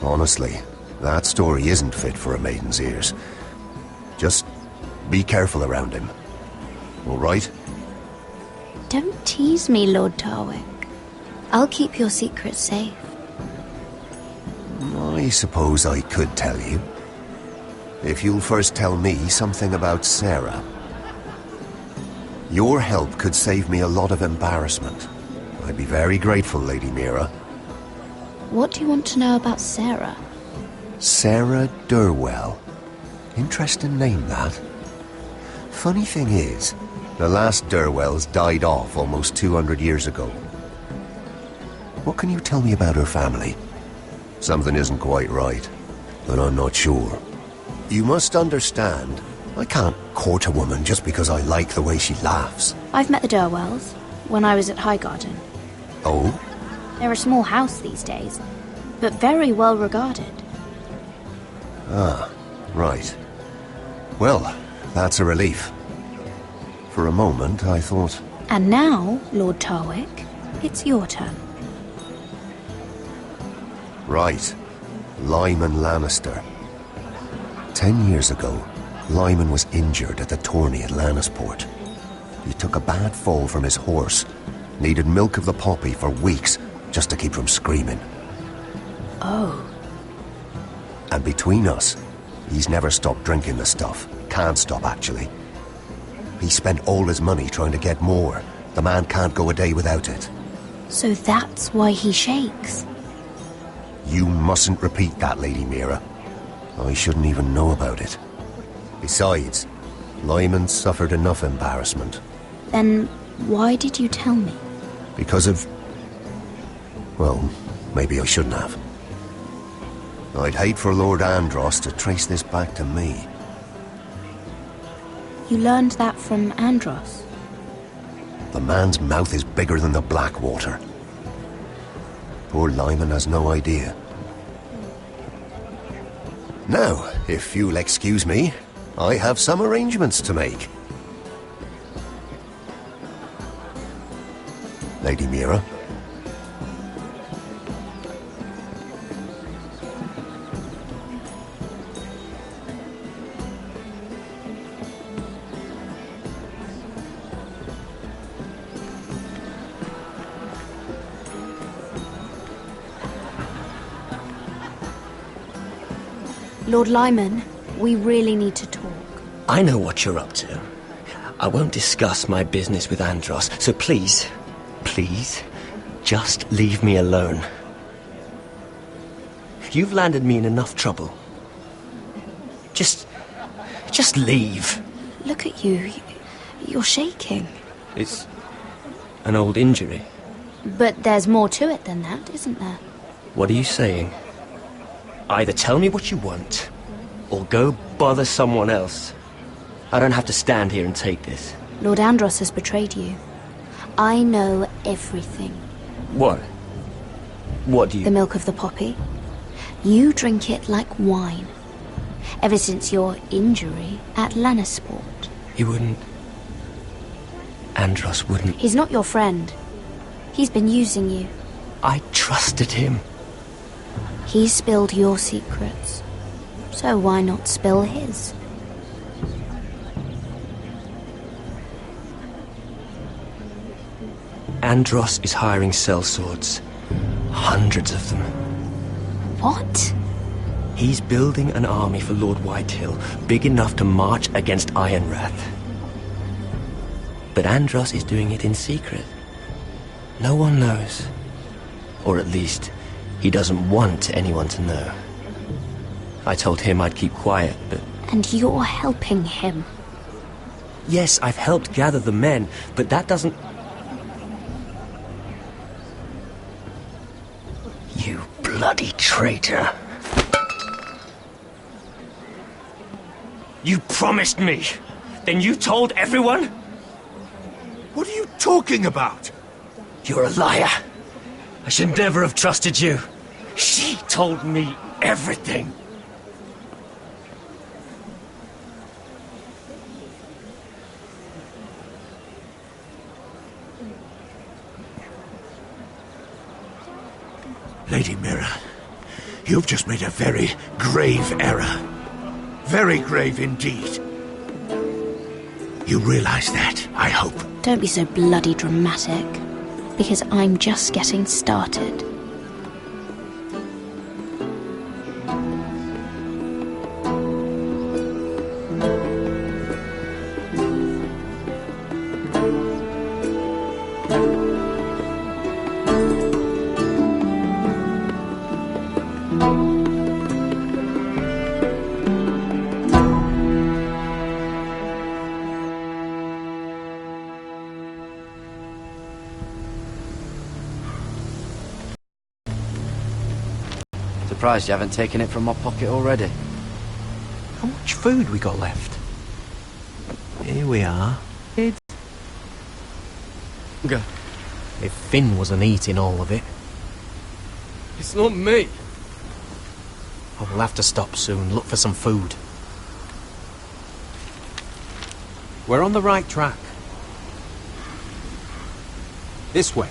Honestly, that story isn't fit for a maiden's ears. Just be careful around him. All right? Don't tease me, Lord Tarwick. I'll keep your secret safe. I suppose I could tell you. If you'll first tell me something about Sarah. Your help could save me a lot of embarrassment. I'd be very grateful, Lady Mira. What do you want to know about Sarah? Sarah Durwell. Interesting name, that. Funny thing is, the last Durwells died off almost 200 years ago. What can you tell me about her family? Something isn't quite right, but I'm not sure. You must understand, I can't court a woman just because I like the way she laughs. I've met the Durwells when I was at Highgarden. Oh? They're a small house these days, but very well regarded. Ah, right. Well, that's a relief. For a moment, I thought... And now, Lord Tarwick, it's your turn. Right. Lyman Lannister. 10 years ago, Lyman was injured at the tourney at Lannisport. He took a bad fall from his horse. Needed milk of the poppy for weeks just to keep from screaming. Oh. And between us, he's never stopped drinking the stuff. Can't stop, actually. He spent all his money trying to get more. The man can't go a day without it. So that's why he shakes. You mustn't repeat that, Lady Mira. I shouldn't even know about it. Besides, Lyman suffered enough embarrassment. Then why did you tell me? Because of... well, maybe I shouldn't have. I'd hate for Lord Andros to trace this back to me. You learned that from Andros? The man's mouth is bigger than the Blackwater. Poor Lyman has no idea. Now, if you'll excuse me, I have some arrangements to make. Lady Mira. Lord Lyman, we really need to talk. I know what you're up to. I won't discuss my business with Andros, so please, just leave me alone. You've landed me in enough trouble. Just leave. Look at you. You're shaking. It's an old injury. But there's more to it than that, isn't there? What are you saying? Either tell me what you want, or go bother someone else. I don't have to stand here and take this. Lord Andros has betrayed you. I know everything. What? What do you... The milk of the poppy. You drink it like wine. Ever since your injury at Lannisport. He wouldn't... Andros wouldn't... He's not your friend. He's been using you. I trusted him. He spilled your secrets. So why not spill his? Andros is hiring sellswords. Hundreds of them. What? He's building an army for Lord Whitehill, big enough to march against Ironrath. But Andros is doing it in secret. No one knows. Or at least, he doesn't want anyone to know. I told him I'd keep quiet, but... And you're helping him. Yes, I've helped gather the men, but that doesn't... You bloody traitor. You promised me. Then you told everyone? What are you talking about? You're a liar. I should never have trusted you. She told me everything. Lady Mira, you've just made a very grave error. Very grave indeed. You realize that, I hope. Don't be so bloody dramatic, because I'm just getting started. surprised you haven't taken it from my pocket already. How much food we got left? Here we are. If Finn wasn't eating all of it. It's not me. I will have to stop soon, look for some food. We're on the right track. This way.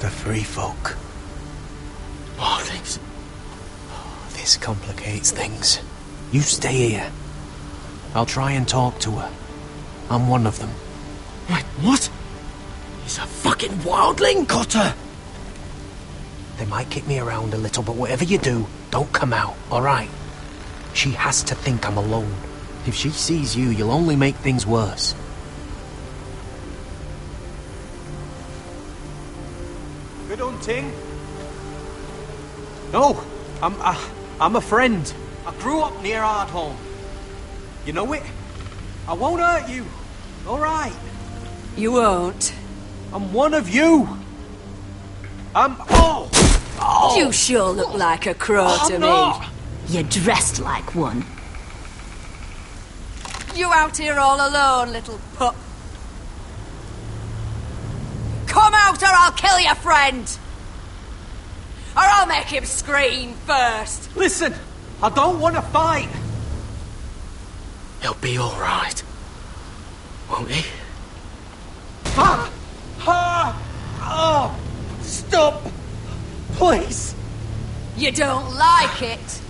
The free folk. Mornings. This complicates things. You stay here. I'll try and talk to her. I'm one of them. Wait, what? He's a fucking wildling, Cotter! They might kick me around a little, but whatever you do, don't come out, alright? She has to think I'm alone. If she sees you, you'll only make things worse. Good hunting. No, I'm a friend. I grew up near Ardholm. You know it? I won't hurt you. All right. You won't. I'm one of you. Oh! You sure look like a crow to not. me. You're dressed like one. You out here all alone, little pup? Come out or I'll kill your friend! Or I'll make him scream first! Listen, I don't want to fight. He'll be alright. Won't he? Oh! Stop! Please! You don't like it?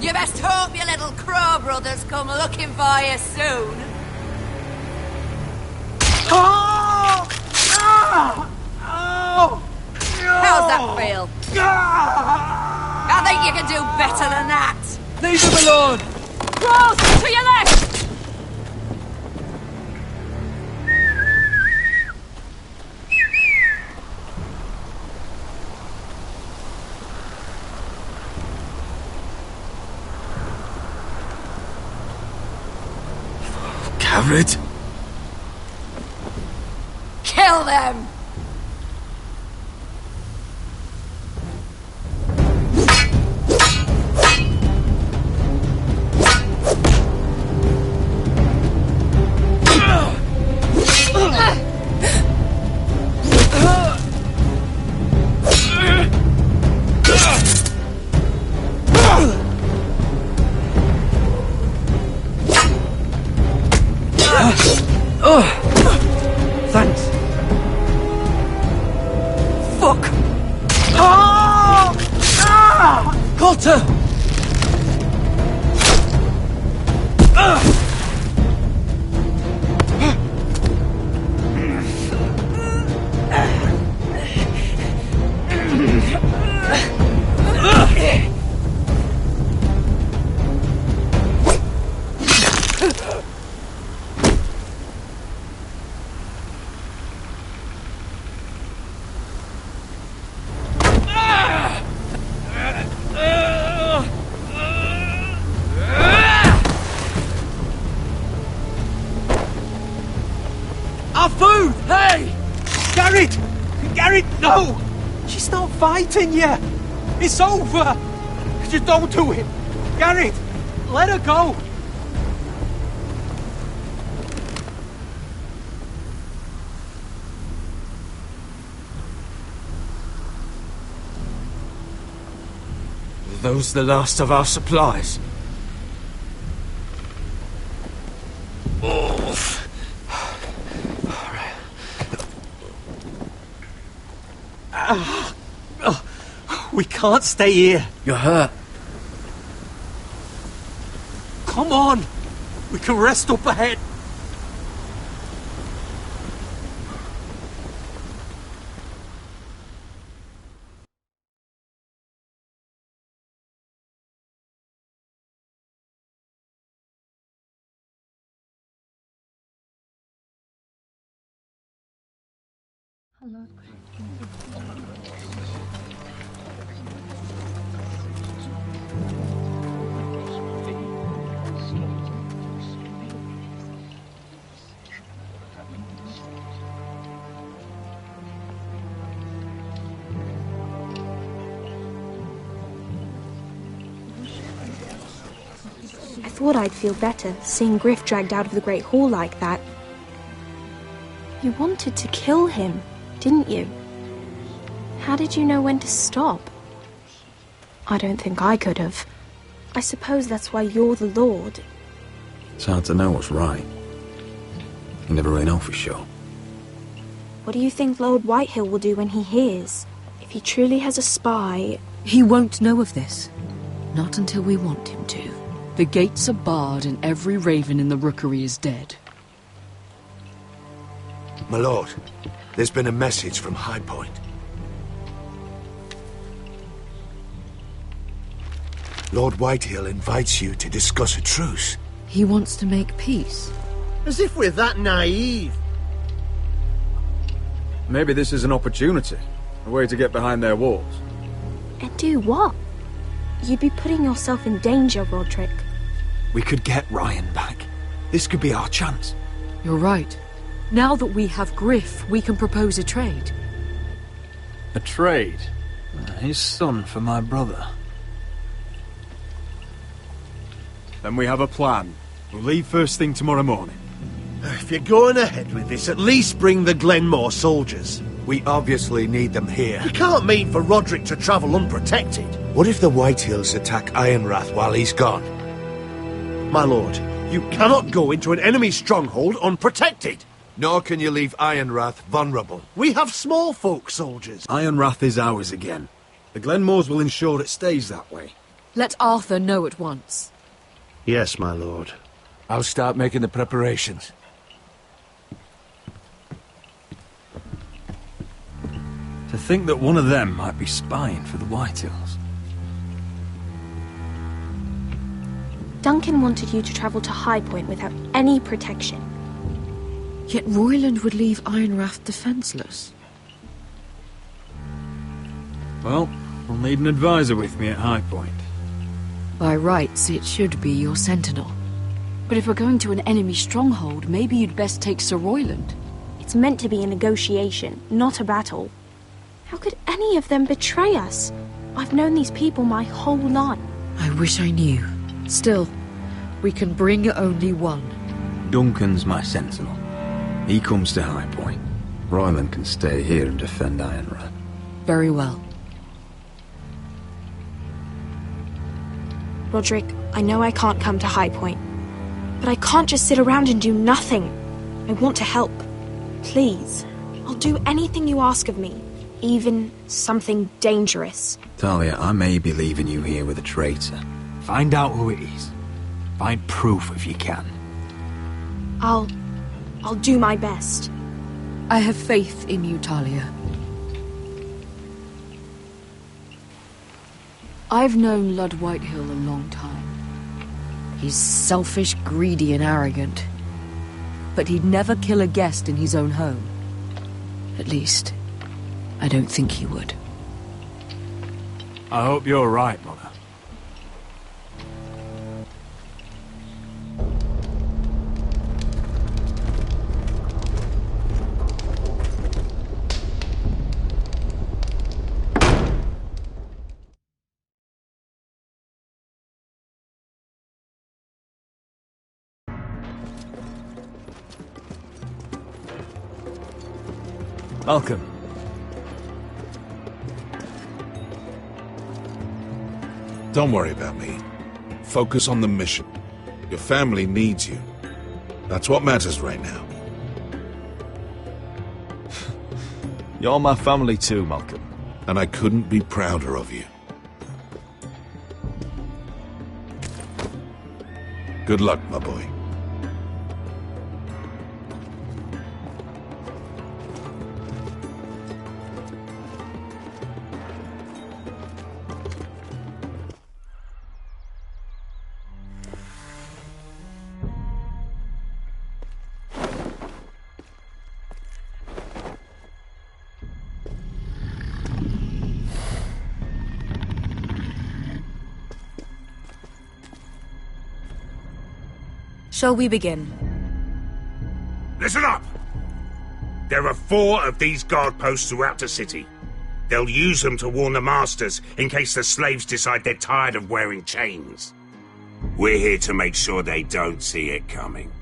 You best hope your little crow brothers come looking for you soon. Oh! Oh! How's that feel? I think you can do better than that. Leave him alone! Crows, to your left! Gared? Kill them! Thanks. Fuck! Cotter! Our food! Hey! Gared! Gared, no! She's not fighting yet! It's over! Just don't do it! Gared! Let her go! Are those the last of our supplies? We can't stay here. You're hurt. Come on! We can rest up ahead. I thought I'd feel better seeing Gryff dragged out of the Great Hall like that. You wanted to kill him, didn't you? How did you know when to stop? I don't think I could have. I suppose that's why you're the Lord. It's hard to know what's right. You never really know for sure. What do you think Lord Whitehill will do when he hears? If he truly has a spy... He won't know of this. Not until we want him to. The gates are barred and every raven in the rookery is dead. My lord, there's been a message from High Point. Lord Whitehill invites you to discuss a truce. He wants to make peace. As if we're that naive. Maybe this is an opportunity. A way to get behind their walls. And do what? You'd be putting yourself in danger, Rodrik. We could get Ryan back. This could be our chance. You're right. Now that we have Gryff, we can propose a trade. A trade? His son for my brother. Then we have a plan. We'll leave first thing tomorrow morning. If you're going ahead with this, at least bring the Glenmore soldiers. We obviously need them here. You can't mean for Rodrik to travel unprotected. What if the Whitehills attack Ironrath while he's gone? My lord, you cannot go into an enemy stronghold unprotected. Nor can you leave Ironrath vulnerable. We have small folk soldiers. Ironrath is ours again. The Glenmores will ensure it stays that way. Let Arthur know at once. Yes, my lord. I'll start making the preparations. To think that one of them might be spying for the Whitehills. Duncan wanted you to travel to High Point without any protection. Yet Royland would leave Ironrath defenseless. Well, I'll need an advisor with me at High Point. By rights, it should be your sentinel. But if we're going to an enemy stronghold, maybe you'd best take Sir Royland. It's meant to be a negotiation, not a battle. How could any of them betray us? I've known these people my whole life. I wish I knew. Still, we can bring only one. Duncan's my sentinel. He comes to High Point. Royland can stay here and defend Ironrath. Very well. Rodrik, I know I can't come to High Point, but I can't just sit around and do nothing. I want to help. Please. I'll do anything you ask of me, even something dangerous. Talia, I may be leaving you here with a traitor. Find out who it is. Find proof if you can. I'll do my best. I have faith in you, Talia. I've known Lord Whitehill a long time. He's selfish, greedy, and arrogant. But he'd never kill a guest in his own home. At least, I don't think he would. I hope you're right, Mother. Malcolm. Don't worry about me. Focus on the mission. Your family needs you. That's what matters right now. You're my family too, Malcolm. And I couldn't be prouder of you. Good luck, my boy. Shall we begin? Listen up! There are 4 of these guard posts throughout the city. They'll use them to warn the masters in case the slaves decide they're tired of wearing chains. We're here to make sure they don't see it coming.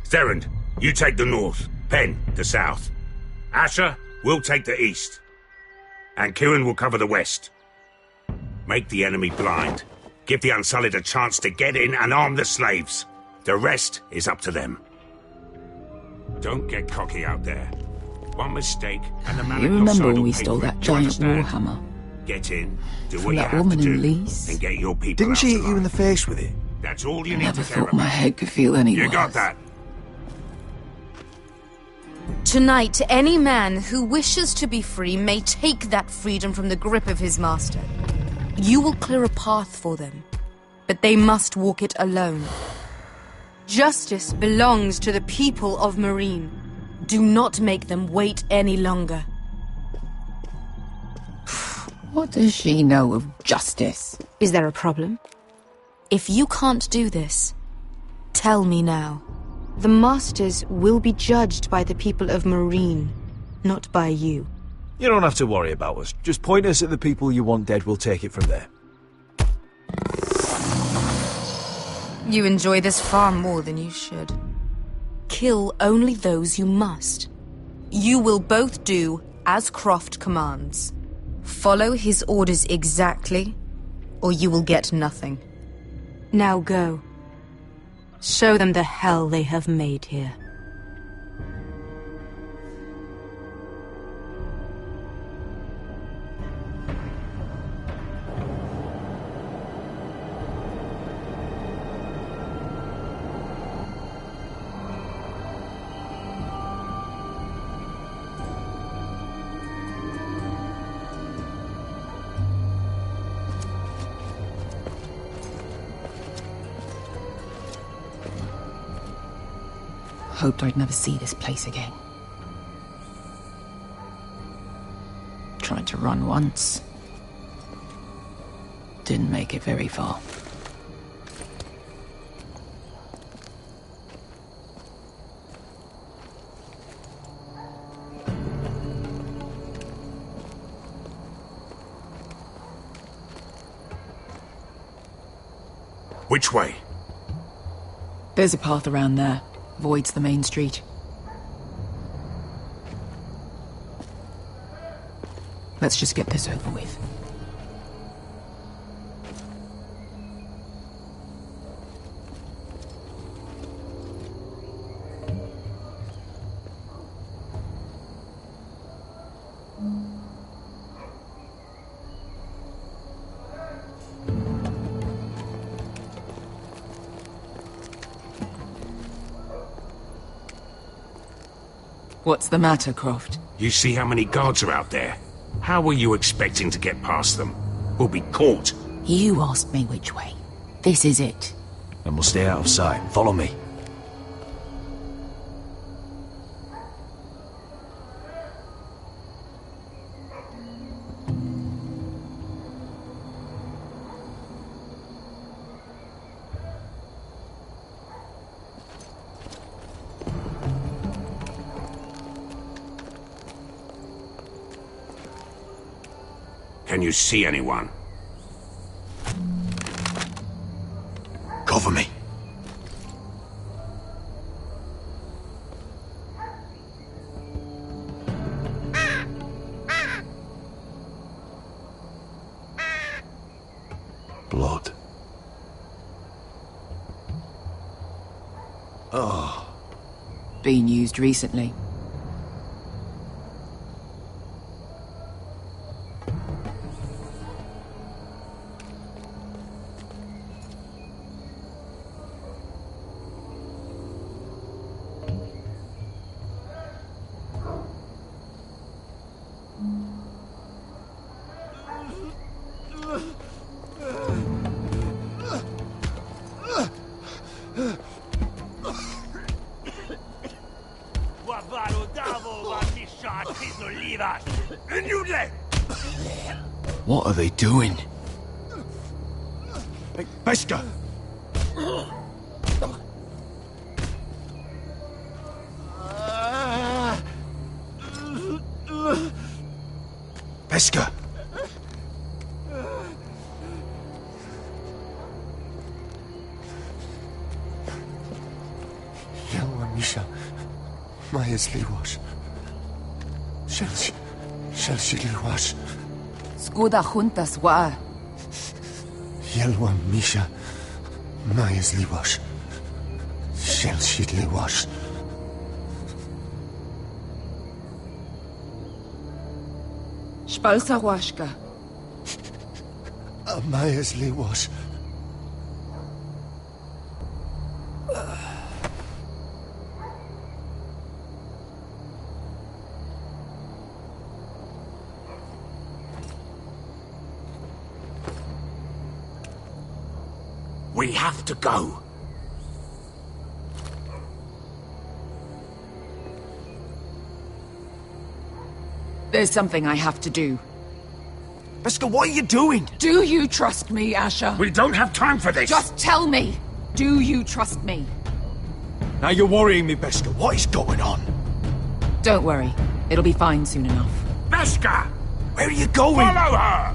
Therend, you take the north. Penn, the south. Asher, we'll take the east. And Kieran will cover the west. Make the enemy blind. Give the Unsullied a chance to get in and arm the slaves. The rest is up to them. Don't get cocky out there. One mistake and the man You at your remember side when will we pay stole for it. that Do you giant understand? warhammer? Get in, do From what you that have woman to in do, Lease? and get your people Didn't out she hit alive. you in the face with it? That's all you need Never to care thought my about. head could feel any You worse. got that? Tonight, any man who wishes to be free may take that freedom from the grip of his master. You will clear a path for them, but they must walk it alone. Justice belongs to the people of Meereen. Do not make them wait any longer. What does she know of justice? Is there a problem? If you can't do this, tell me now. The Masters will be judged by the people of Meereen, not by you. You don't have to worry about us. Just point us at the people you want dead, we'll take it from there. You enjoy this far more than you should. Kill only those you must. You will both do as Croft commands. Follow his orders exactly, or you will get nothing. Now go. Show them the hell they have made here. Hoped I'd never see this place again. Tried to run once. Didn't make it very far. Which way? There's a path around there. Voids the main street. Let's just get this over with. What's the matter, Croft? You see how many guards are out there? How were you expecting to get past them? We'll be caught. You asked me which way. This is it. Then we'll stay out of sight. Follow me. Can you see anyone? Cover me. Blood. Oh. Been used recently. What are they doing? Hey, Beskha! Beskha! Yelwa Misha, Maya's Liwash. Shelshi Liwash. Skuda juntas wa. Yelwa Misha, Maya's Liwash. Shelshi Liwash. Spalsa washka. Maya's Liwash. We have to go. There's something I have to do. Beskha, what are you doing? Do you trust me, Asher? We don't have time for this. Just tell me. Do you trust me? Now you're worrying me, Beskha. What is going on? Don't worry. It'll be fine soon enough. Beskha! Where are you going? Follow her!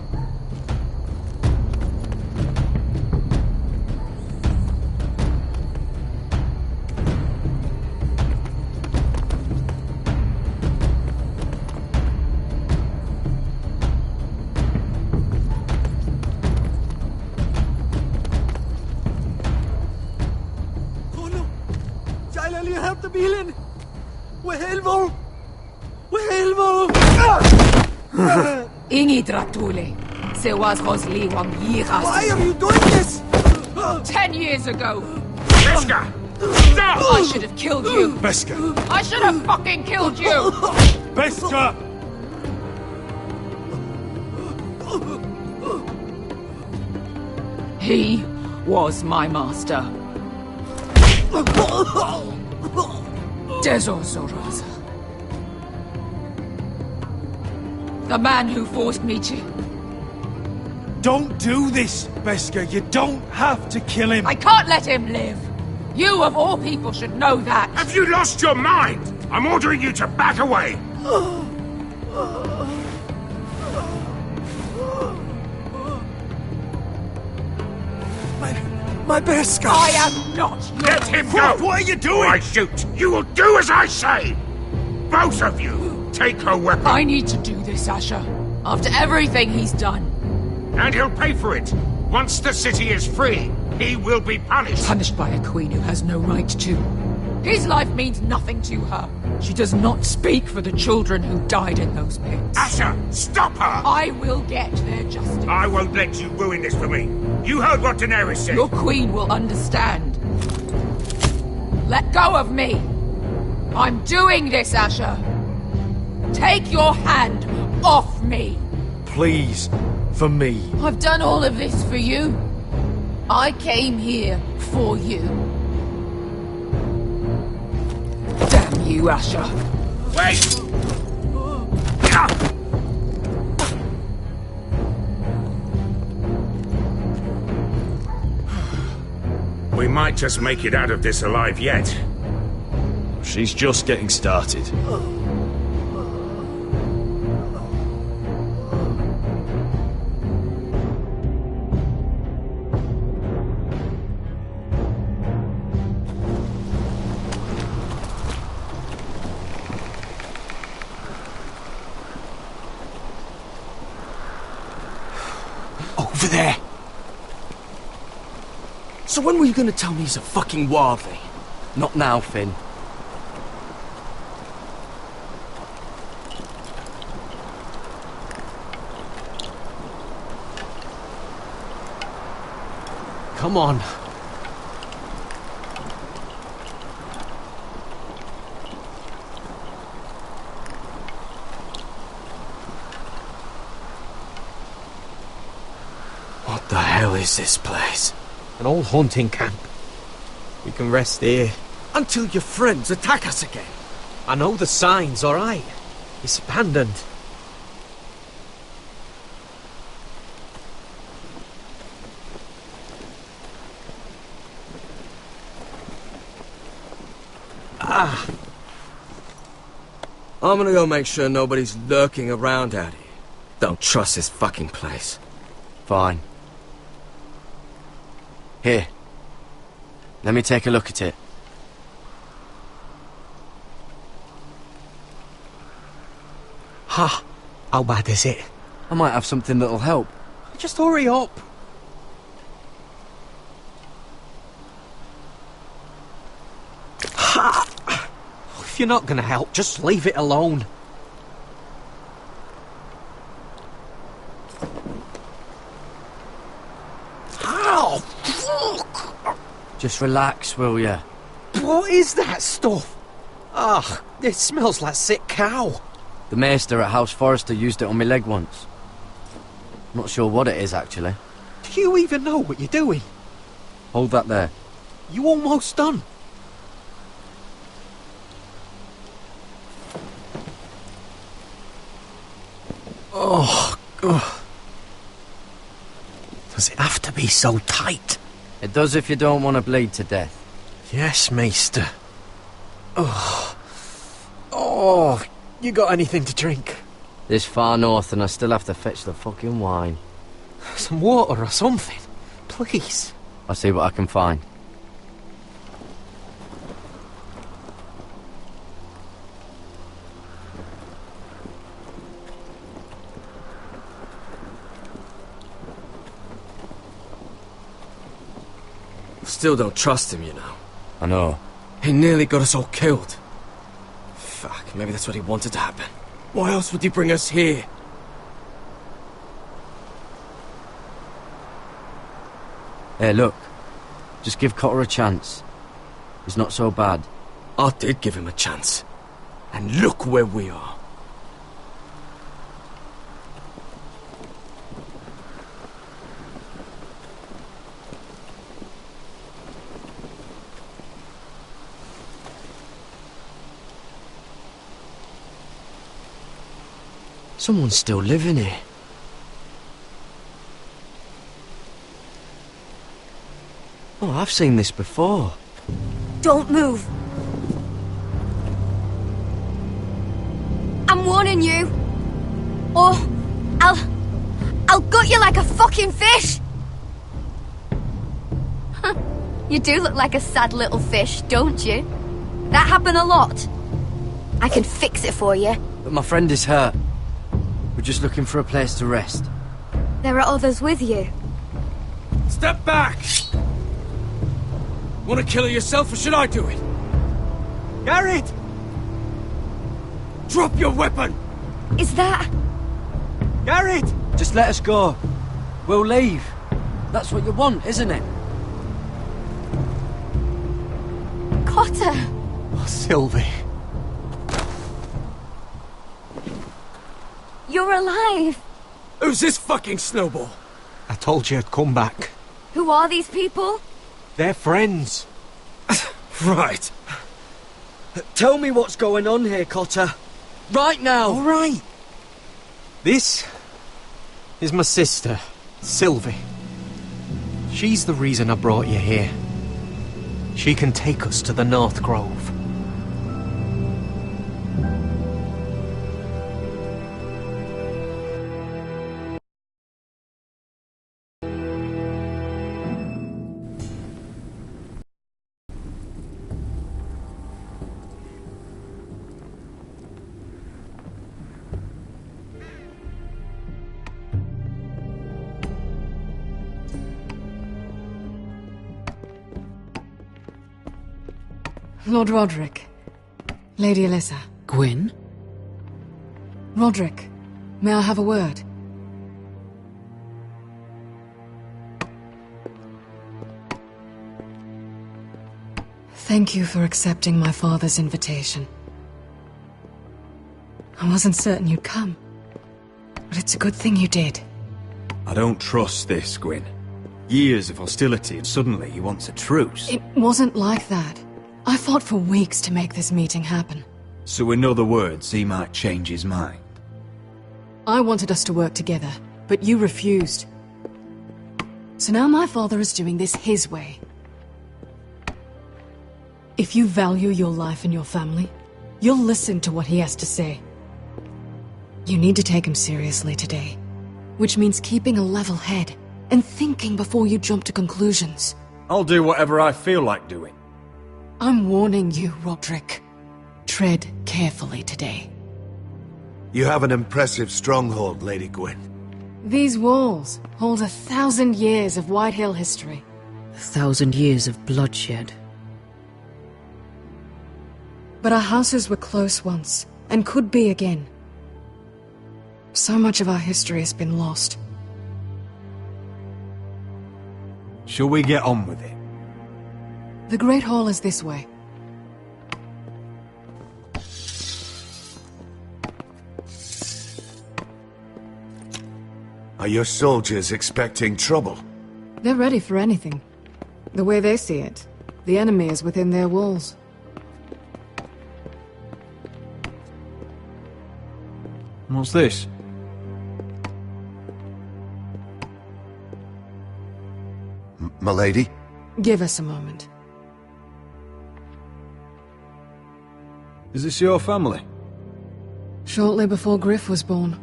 Ingi Dratule. Se was Rosli Wang Yiras. Why are you doing this? 10 years ago. Beskha! Stop! I should have killed you. Beskha! I should have fucking killed you. Beskha! He was my master. Dezor Zoraza. The man who forced me to... Don't do this, Beskha. You don't have to kill him. I can't let him live. You, of all people, should know that. Have you lost your mind? I'm ordering you to back away. My Beskha! I am not yours. Let him go! What are you doing? I shoot. You will do as I say. Both of you, take her weapon. I need to do this, Asher. After everything he's done. And he'll pay for it. Once the city is free, he will be punished. Punished by a queen who has no right to. His life means nothing to her. She does not speak for the children who died in those pits. Asher, stop her! I will get their justice. I won't let you ruin this for me. You heard what Daenerys said. Your queen will understand. Let go of me. I'm doing this, Asher. Take your hand off me. Please, for me. I've done all of this for you. I came here for you. Damn you, Asher. Wait! We might just make it out of this alive yet. She's just getting started. Over there! So when were you gonna tell me he's a fucking wildling? Not now, Finn. Come on. What the hell is this place? An old hunting camp. We can rest here. Until your friends attack us again. I know the signs, alright? It's abandoned. I'm gonna go make sure nobody's lurking around out here. Don't trust this fucking place. Fine. Here. Let me take a look at it. Ha! How bad is it? I might have something that'll help. Just hurry up. Ha! If you're not gonna help, just leave it alone. Ow! Fuck! Just relax, will ya? What is that stuff? Ugh, it smells like sick cow. The maester at House Forrester used it on my leg once. Not sure what it is, actually. Do you even know what you're doing? Hold that there. You almost done. Oh, God. Does it have to be so tight? It does if you don't want to bleed to death. Yes, maester. Oh. Oh, you got anything to drink? This far north and I still have to fetch the fucking wine. Some water or something, please. I'll see what I can find. Still don't trust him, you know. I know. He nearly got us all killed. Fuck, maybe that's what he wanted to happen. Why else would he bring us here? Hey, look. Just give Cotter a chance. He's not so bad. I did give him a chance. And look where we are. Someone's still living here. Oh, I've seen this before. Don't move. I'm warning you. Or I'll gut you like a fucking fish. You do look like a sad little fish, don't you? That happen a lot. I can fix it for you. But my friend is hurt. We're just looking for a place to rest. There are others with you. Step back! Want to kill her yourself, or should I do it? Gared! Drop your weapon! Is that... Gared! Just let us go. We'll leave. That's what you want, isn't it? Cotter! Oh, Sylvie. You're alive! Who's this fucking snowball? I told you I'd come back. Who are these people? They're friends. Right. Tell me what's going on here, Cotter. Right now! All right. This is my sister, Sylvie. She's the reason I brought you here. She can take us to the North Grove. Lord Rodrik. Lady Alyssa. Gwyn? Rodrik, may I have a word? Thank you for accepting my father's invitation. I wasn't certain you'd come, but it's a good thing you did. I don't trust this, Gwyn. Years of hostility and suddenly he wants a truce. It wasn't like that. I fought for weeks to make this meeting happen. So in other words, he might change his mind. I wanted us to work together, but you refused. So now my father is doing this his way. If you value your life and your family, you'll listen to what he has to say. You need to take him seriously today. Which means keeping a level head and thinking before you jump to conclusions. I'll do whatever I feel like doing. I'm warning you, Rodrik. Tread carefully today. You have an impressive stronghold, Lady Gwyn. These walls hold 1,000 years of Whitehill history. 1,000 years of bloodshed. But our houses were close once, and could be again. So much of our history has been lost. Shall we get on with it? The Great Hall is this way. Are your soldiers expecting trouble? They're ready for anything. The way they see it, the enemy is within their walls. What's this? M'lady? Give us a moment. Is this your family? Shortly before Gryff was born.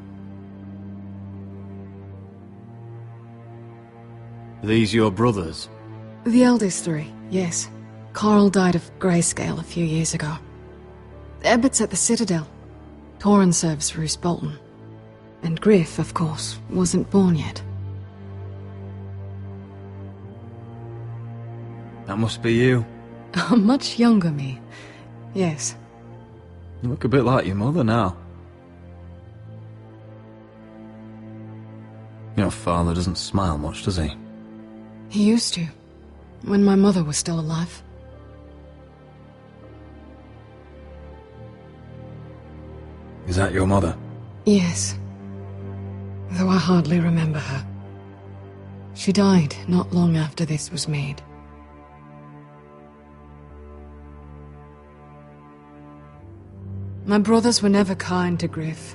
These your brothers? The eldest three, yes. Carl died of grayscale a few years ago. Ebbett's at the Citadel. Torrhen serves Roose Bolton. And Gryff, of course, wasn't born yet. That must be you. A much younger me. Yes. You look a bit like your mother now. Your father doesn't smile much, does he? He used to, when my mother was still alive. Is that your mother? Yes. Though I hardly remember her. She died not long after this was made. My brothers were never kind to Gryff.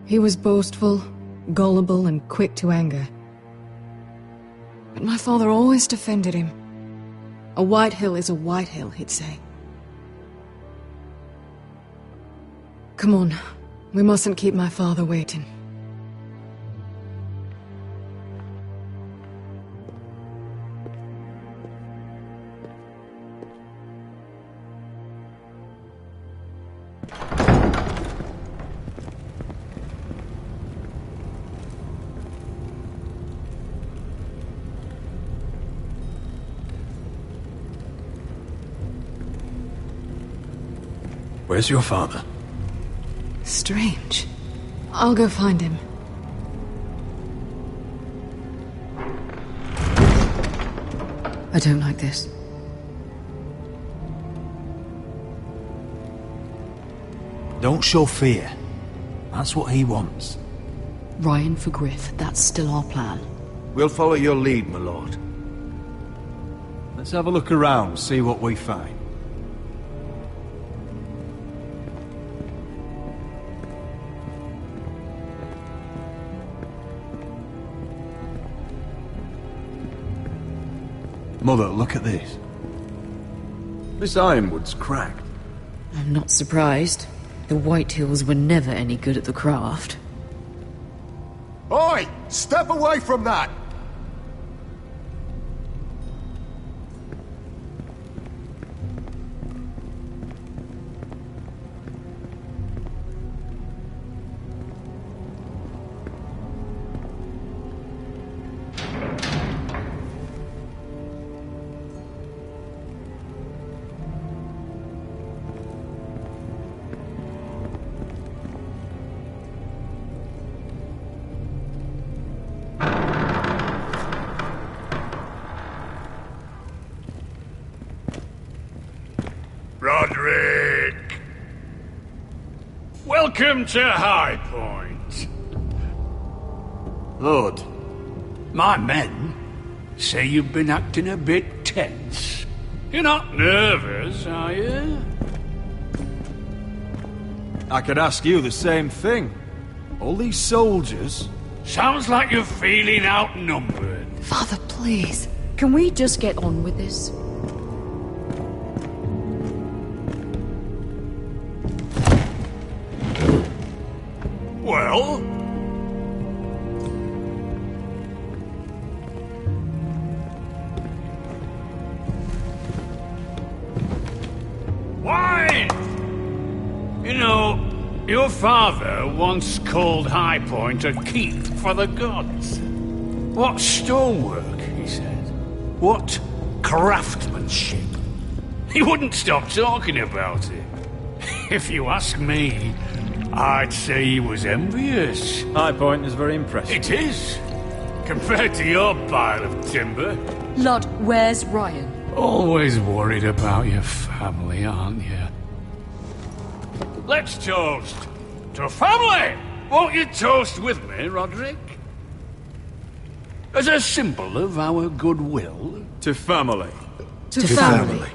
He was boastful, gullible, and quick to anger. But my father always defended him. A Whitehill is a Whitehill, he'd say. Come on, we mustn't keep my father waiting. Where's your father? Strange. I'll go find him. I don't like this. Don't show fear. That's what he wants. Ryan for Gryff, that's still our plan. We'll follow your lead, my lord. Let's have a look around, see what we find. Mother, look at this. This ironwood's cracked. I'm not surprised. The Whitehills were never any good at the craft. Oi! Step away from that! Rodrik! Welcome to High Point. Lord, my men say you've been acting a bit tense. You're not nervous, are you? I could ask you the same thing. All these soldiers... Sounds like you're feeling outnumbered. Father, please. Can we just get on with this? Well? Wine! You know, your father once called High Point a keep for the gods. What stonework, he said. What craftsmanship. He wouldn't stop talking about it. If you ask me, I'd say he was envious. High Point is very impressive. It is. Compared to your pile of timber. Lord, where's Ryan? Always worried about your family, aren't you? Let's toast to family! Won't you toast with me, Rodrik? As a symbol of our goodwill. To family. To family.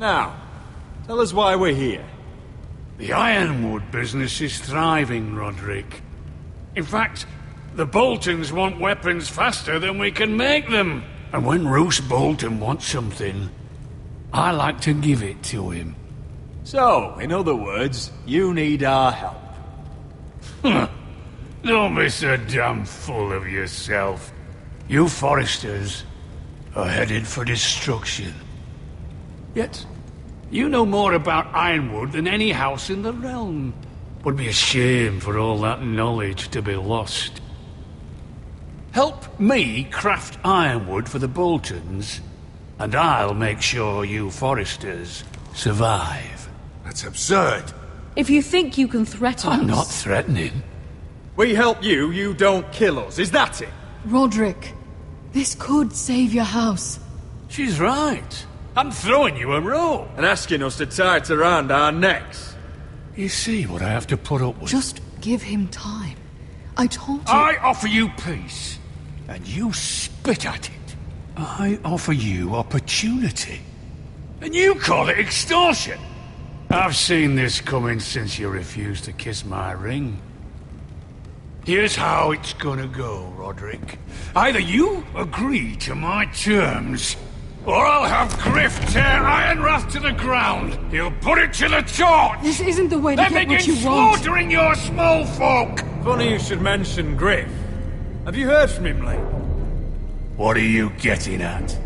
Now, tell us why we're here. The ironwood business is thriving, Rodrik. In fact, the Boltons want weapons faster than we can make them. And when Roose Bolton wants something, I like to give it to him. So, in other words, you need our help. Don't be so damn full of yourself. You Forresters are headed for destruction. Yet, you know more about Ironwood than any house in the realm. Would be a shame for all that knowledge to be lost. Help me craft ironwood for the Boltons, and I'll make sure you Forresters survive. That's absurd. If you think you can threaten us... I'm not threatening. We help you, you don't kill us, is that it? Rodrik, this could save your house. She's right. I'm throwing you a rope. And asking us to tie it around our necks. You see what I have to put up with? Just give him time. I told you... I offer you peace, and you spit at it. I offer you opportunity, and you call it extortion. I've seen this coming since you refused to kiss my ring. Here's how it's gonna go, Rodrik. Either you agree to my terms, or I'll have Gryff tear Ironrath to the ground. He'll put it to the torch. This isn't the way to then get what you begin want. slaughtering your small folk. Funny you should mention Gryff. Have you heard from him lately? What are you getting at?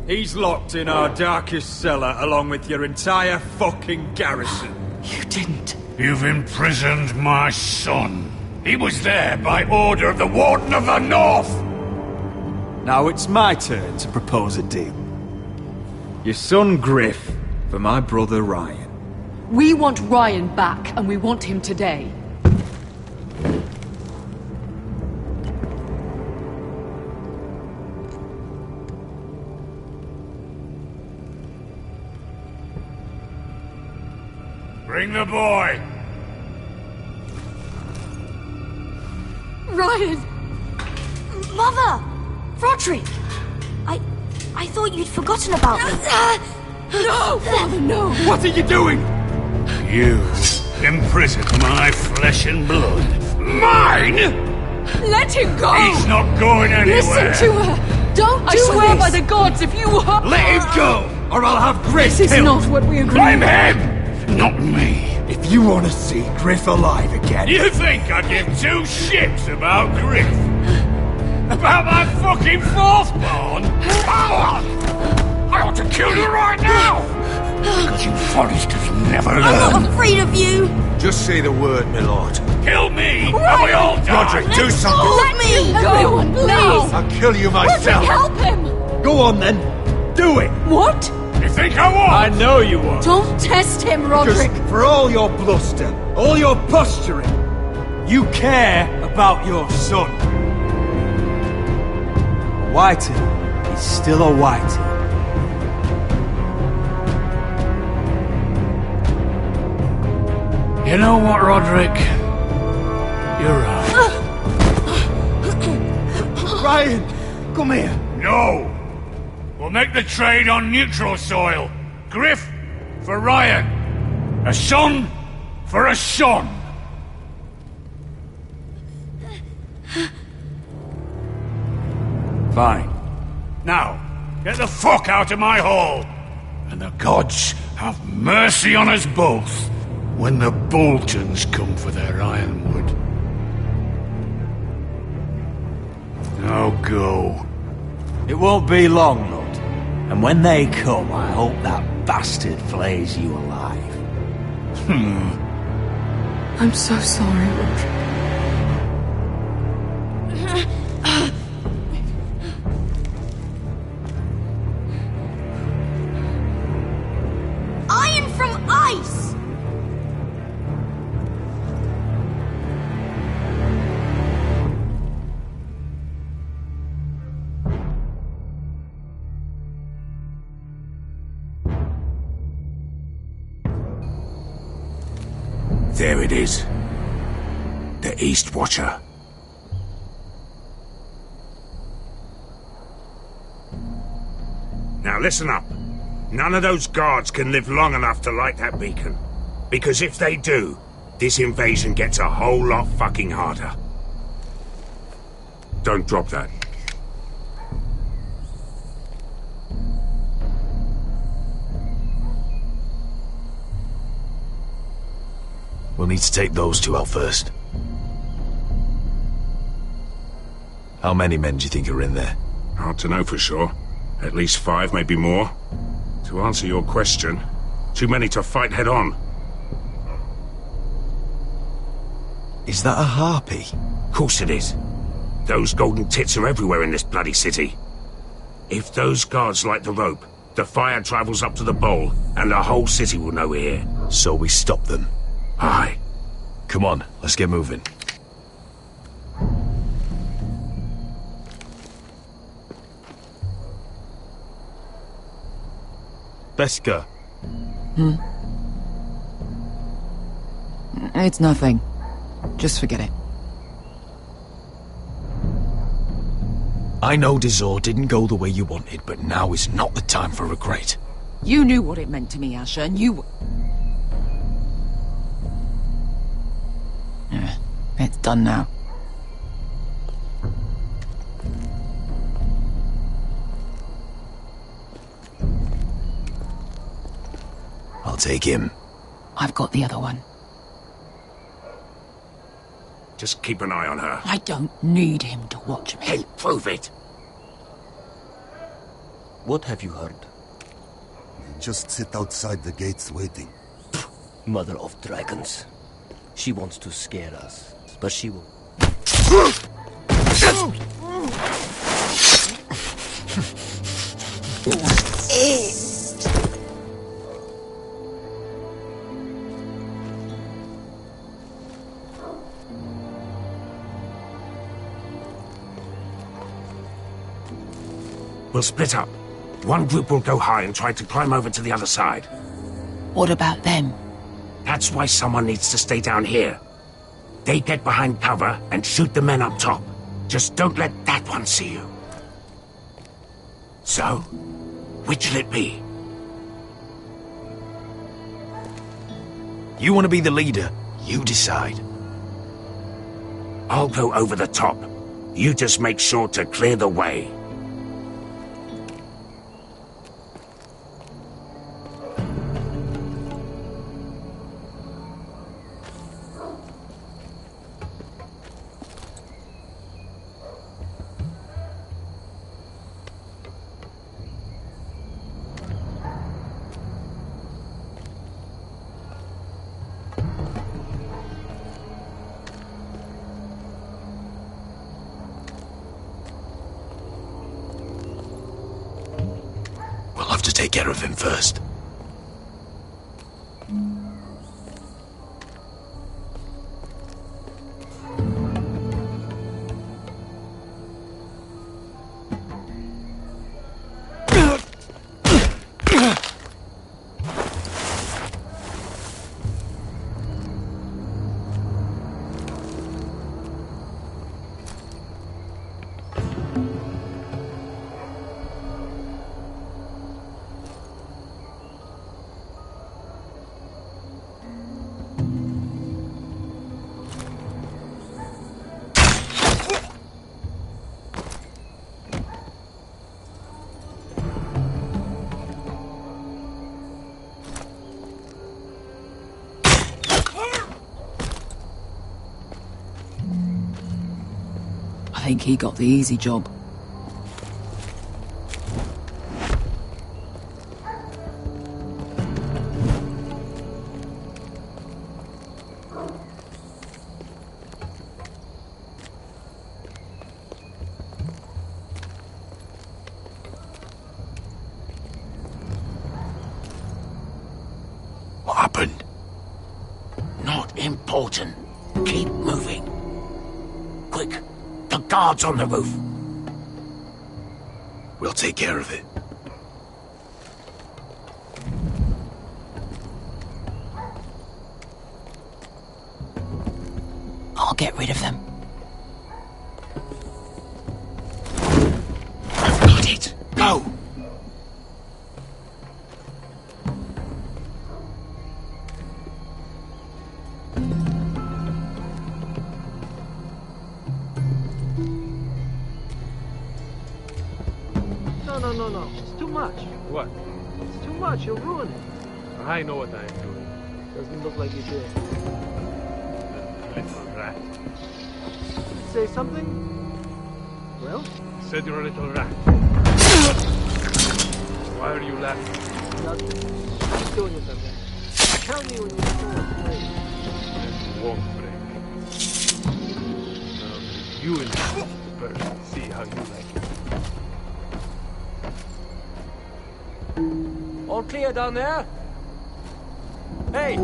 He's locked in our darkest cellar along with your entire fucking garrison. You didn't. You've imprisoned my son. He was there by order of the Warden of the North. Now it's my turn to propose a deal. Your son Gryff for my brother Ryan. We want Ryan back, and we want him today. Bring the boy. Ryan! Mother! Rodrik! I thought you'd forgotten about me. No! Father, no! What are you doing? You imprisoned my flesh and blood. Mine? Let him go! He's not going anywhere. Listen to her! Don't do this! I swear by the gods, if you hurt... Let him go, or I'll have Gryff This is killed. not what we agreed. Blame him, not me. If you want to see Gryff alive again... You think I'd give two shits about Gryff? About my fucking fourthborn? I ought to kill you right now! Because you Forresters never learn. I'm not afraid of you! Just say the word, my lord. Kill me, and we all die! Rodrik, do something! Let me! Everyone, please! I'll kill you Rodrik, myself! help him! Go on then. Do it! What? You think I won't? I know you won't. Don't test him, Rodrik! Because for all your bluster, all your posturing, you care about your son. A Whitehill is still a Whitehill. You know what, Rodrik? You're right. Ryan, come here. No! We'll make the trade on neutral soil. Gryff for Ryan. A son for a son. Fine. Now, Get the fuck out of my hall! And the gods have mercy on us both when the Boltons come for their ironwood. Now go. It won't be long, Lord. And when they come, I hope that bastard flays you alive. I'm so sorry, Rodrik. Iron from ice! There it is. The East Watcher. Now listen up. None of those guards can live long enough to light that beacon. Because if they do, this invasion gets a whole lot fucking harder. Don't drop that. We'll need to take those two out first. How many men do you think are in there? Hard to know for sure. At least 5, maybe more. To answer your question, too many to fight head on. Is that a harpy? Of course it is. Those golden tits are everywhere in this bloody city. If those guards light the rope, the fire travels up to the bowl, and the whole city will know we're here. So we stop them. Aye. Come on, let's get moving. Beskha. It's nothing. Just forget it. I know Dizor didn't go the way you wanted, but now is not the time for regret. You knew what it meant to me, Asher, and you... It's done now. I'll take him. I've got the other one. Just keep an eye on her. I don't need him to watch me. Hey, prove it! What have you heard? Just sit outside the gates waiting. Mother of dragons. She wants to scare us, but she will... We'll split up. One group will go high and try to climb over to the other side. What about them? That's why someone needs to stay down here. They get behind cover and shoot the men up top. Just don't let that one see you. So, which'll it be? You want to be the leader, you decide. I'll go over the top. You just make sure to clear the way. We'll have to take care of him first. think he got the easy job. What happened? Not important. Keep moving. Quick, the guards on the roof. We'll take care of it. I'll get rid of them. I've got it. Go! No. It's too much. What? It's too much. You'll ruin it. I know what I am doing. Doesn't look like you did. Little rat. Say something? Well? I said you're a little rat. Why are you laughing? Nothing. Keep doing it that way. Tell me when you're still afraid. It won't break. You and me first. See how you like it. All clear down there? Hey!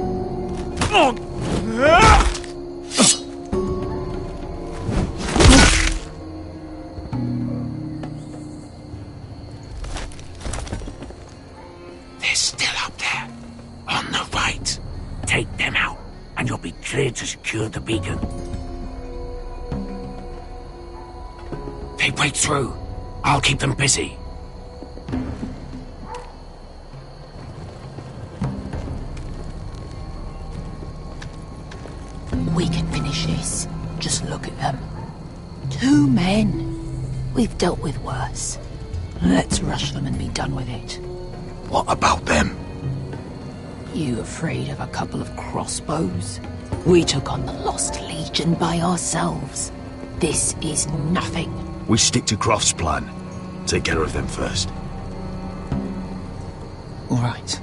They're still up there. On the right. Take them out, and you'll be clear to secure the beacon. They break through. I'll keep them busy. We can finish this. Just look at them. 2 men. We've dealt with worse. Let's rush them and be done with it. What about them? You afraid of a couple of crossbows? We took on the Lost Legion by ourselves. This is nothing. We stick to Croft's plan. Take care of them first. All right.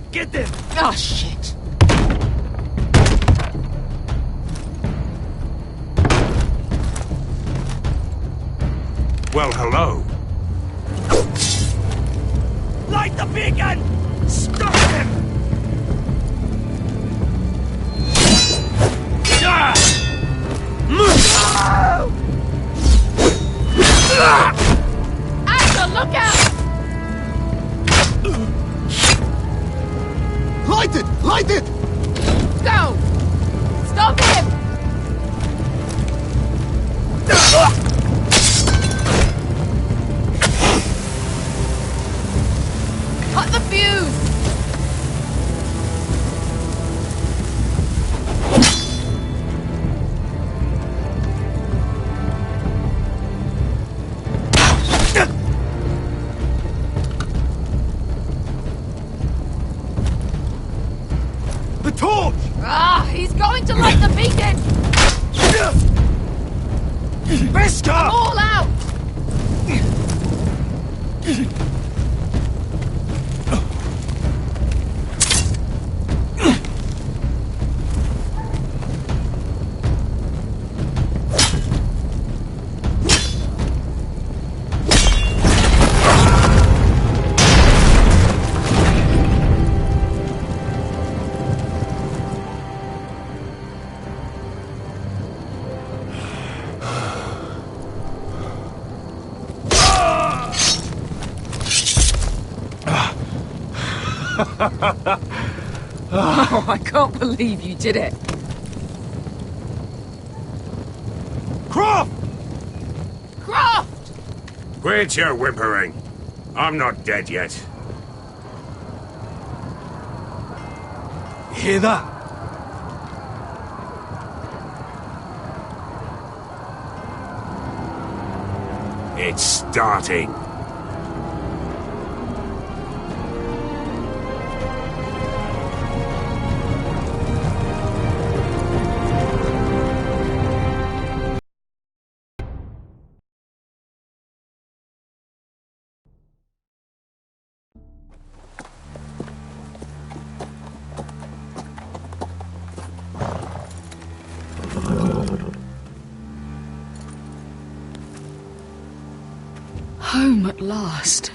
Get them! Oh, shit. Well, hello. Light the beacon! Stop them! Arthur, look out! Light it! Light it! Go! Stop him! Cut the fuse! The torch! He's going to light the beacon! Beskha! I'm all out! Oh, I can't believe you did it. Croft! Croft! Quit your whimpering. I'm not dead yet. You hear that? It's starting. Home at last.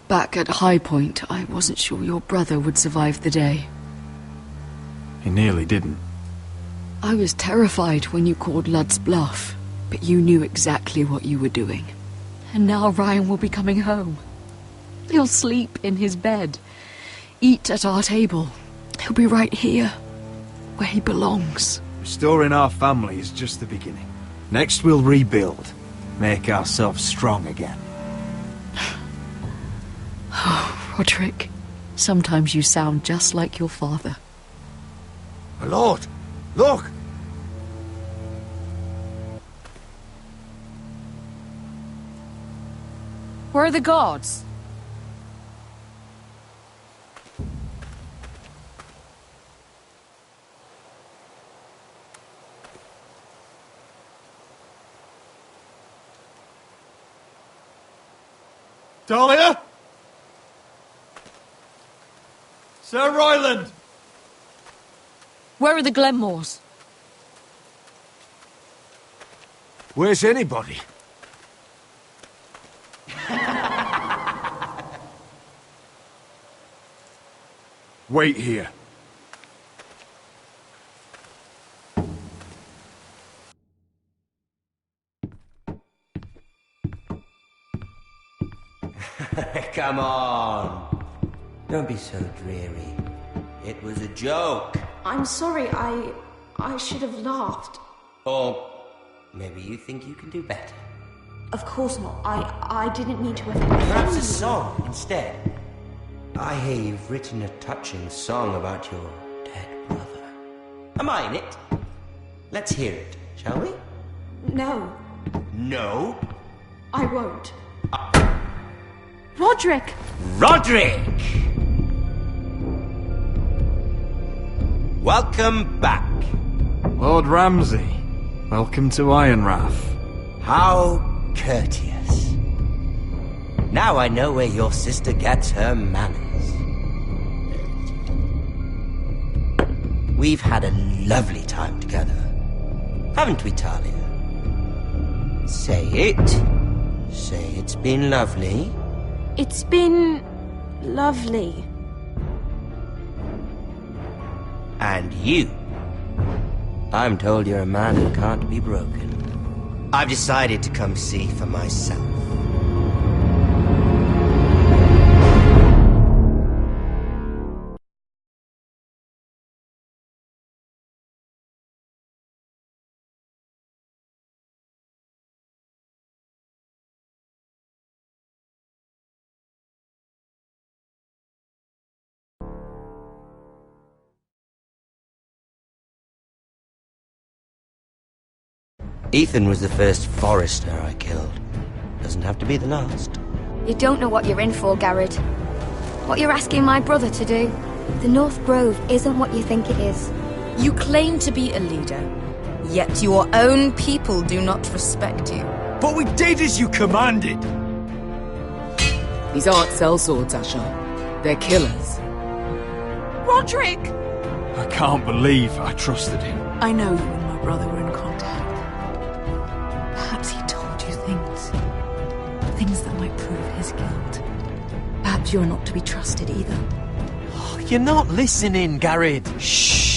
Back at High Point, I wasn't sure your brother would survive the day. He nearly didn't. I was terrified when you called Ludd's bluff, but you knew exactly what you were doing. And now Ryan will be coming home. He'll sleep in his bed, eat at our table. He'll be right here, where he belongs. Restoring our family is just the beginning. Next we'll rebuild. Make ourselves strong again. Oh, Rodrik. Sometimes you sound just like your father. My lord, look! Where are the guards? Dahlia? Sir Royland! Where are the Glenmores? Where's anybody? Wait here. Come on. Don't be so dreary. It was a joke. I'm sorry, I should have laughed. Or maybe you think you can do better. Of course not. I didn't mean to offend you. Perhaps a song instead. I hear you've written a touching song about your dead brother. Am I in it? Let's hear it, shall we? No. No? I won't. Rodrik! Rodrik! Welcome back. Lord Ramsay, welcome to Ironrath. How courteous. Now I know where your sister gets her manners. We've had a lovely time together, haven't we, Talia? Say it. Say it's been lovely. It's been lovely. And you? I'm told you're a man who can't be broken. I've decided to come see for myself. Ethan was the first Forrester I killed. Doesn't have to be the last. You don't know what you're in for, Gared. What you're asking my brother to do. The North Grove isn't what you think it is. You claim to be a leader, yet your own people do not respect you. But we did as you commanded! These aren't sellswords, Asher. They're killers. Rodrik! I can't believe I trusted him. I know you and my brother were in contact. Perhaps he told you things that might prove his guilt. Perhaps you're not to be trusted either. You're not listening, Gared. Shh.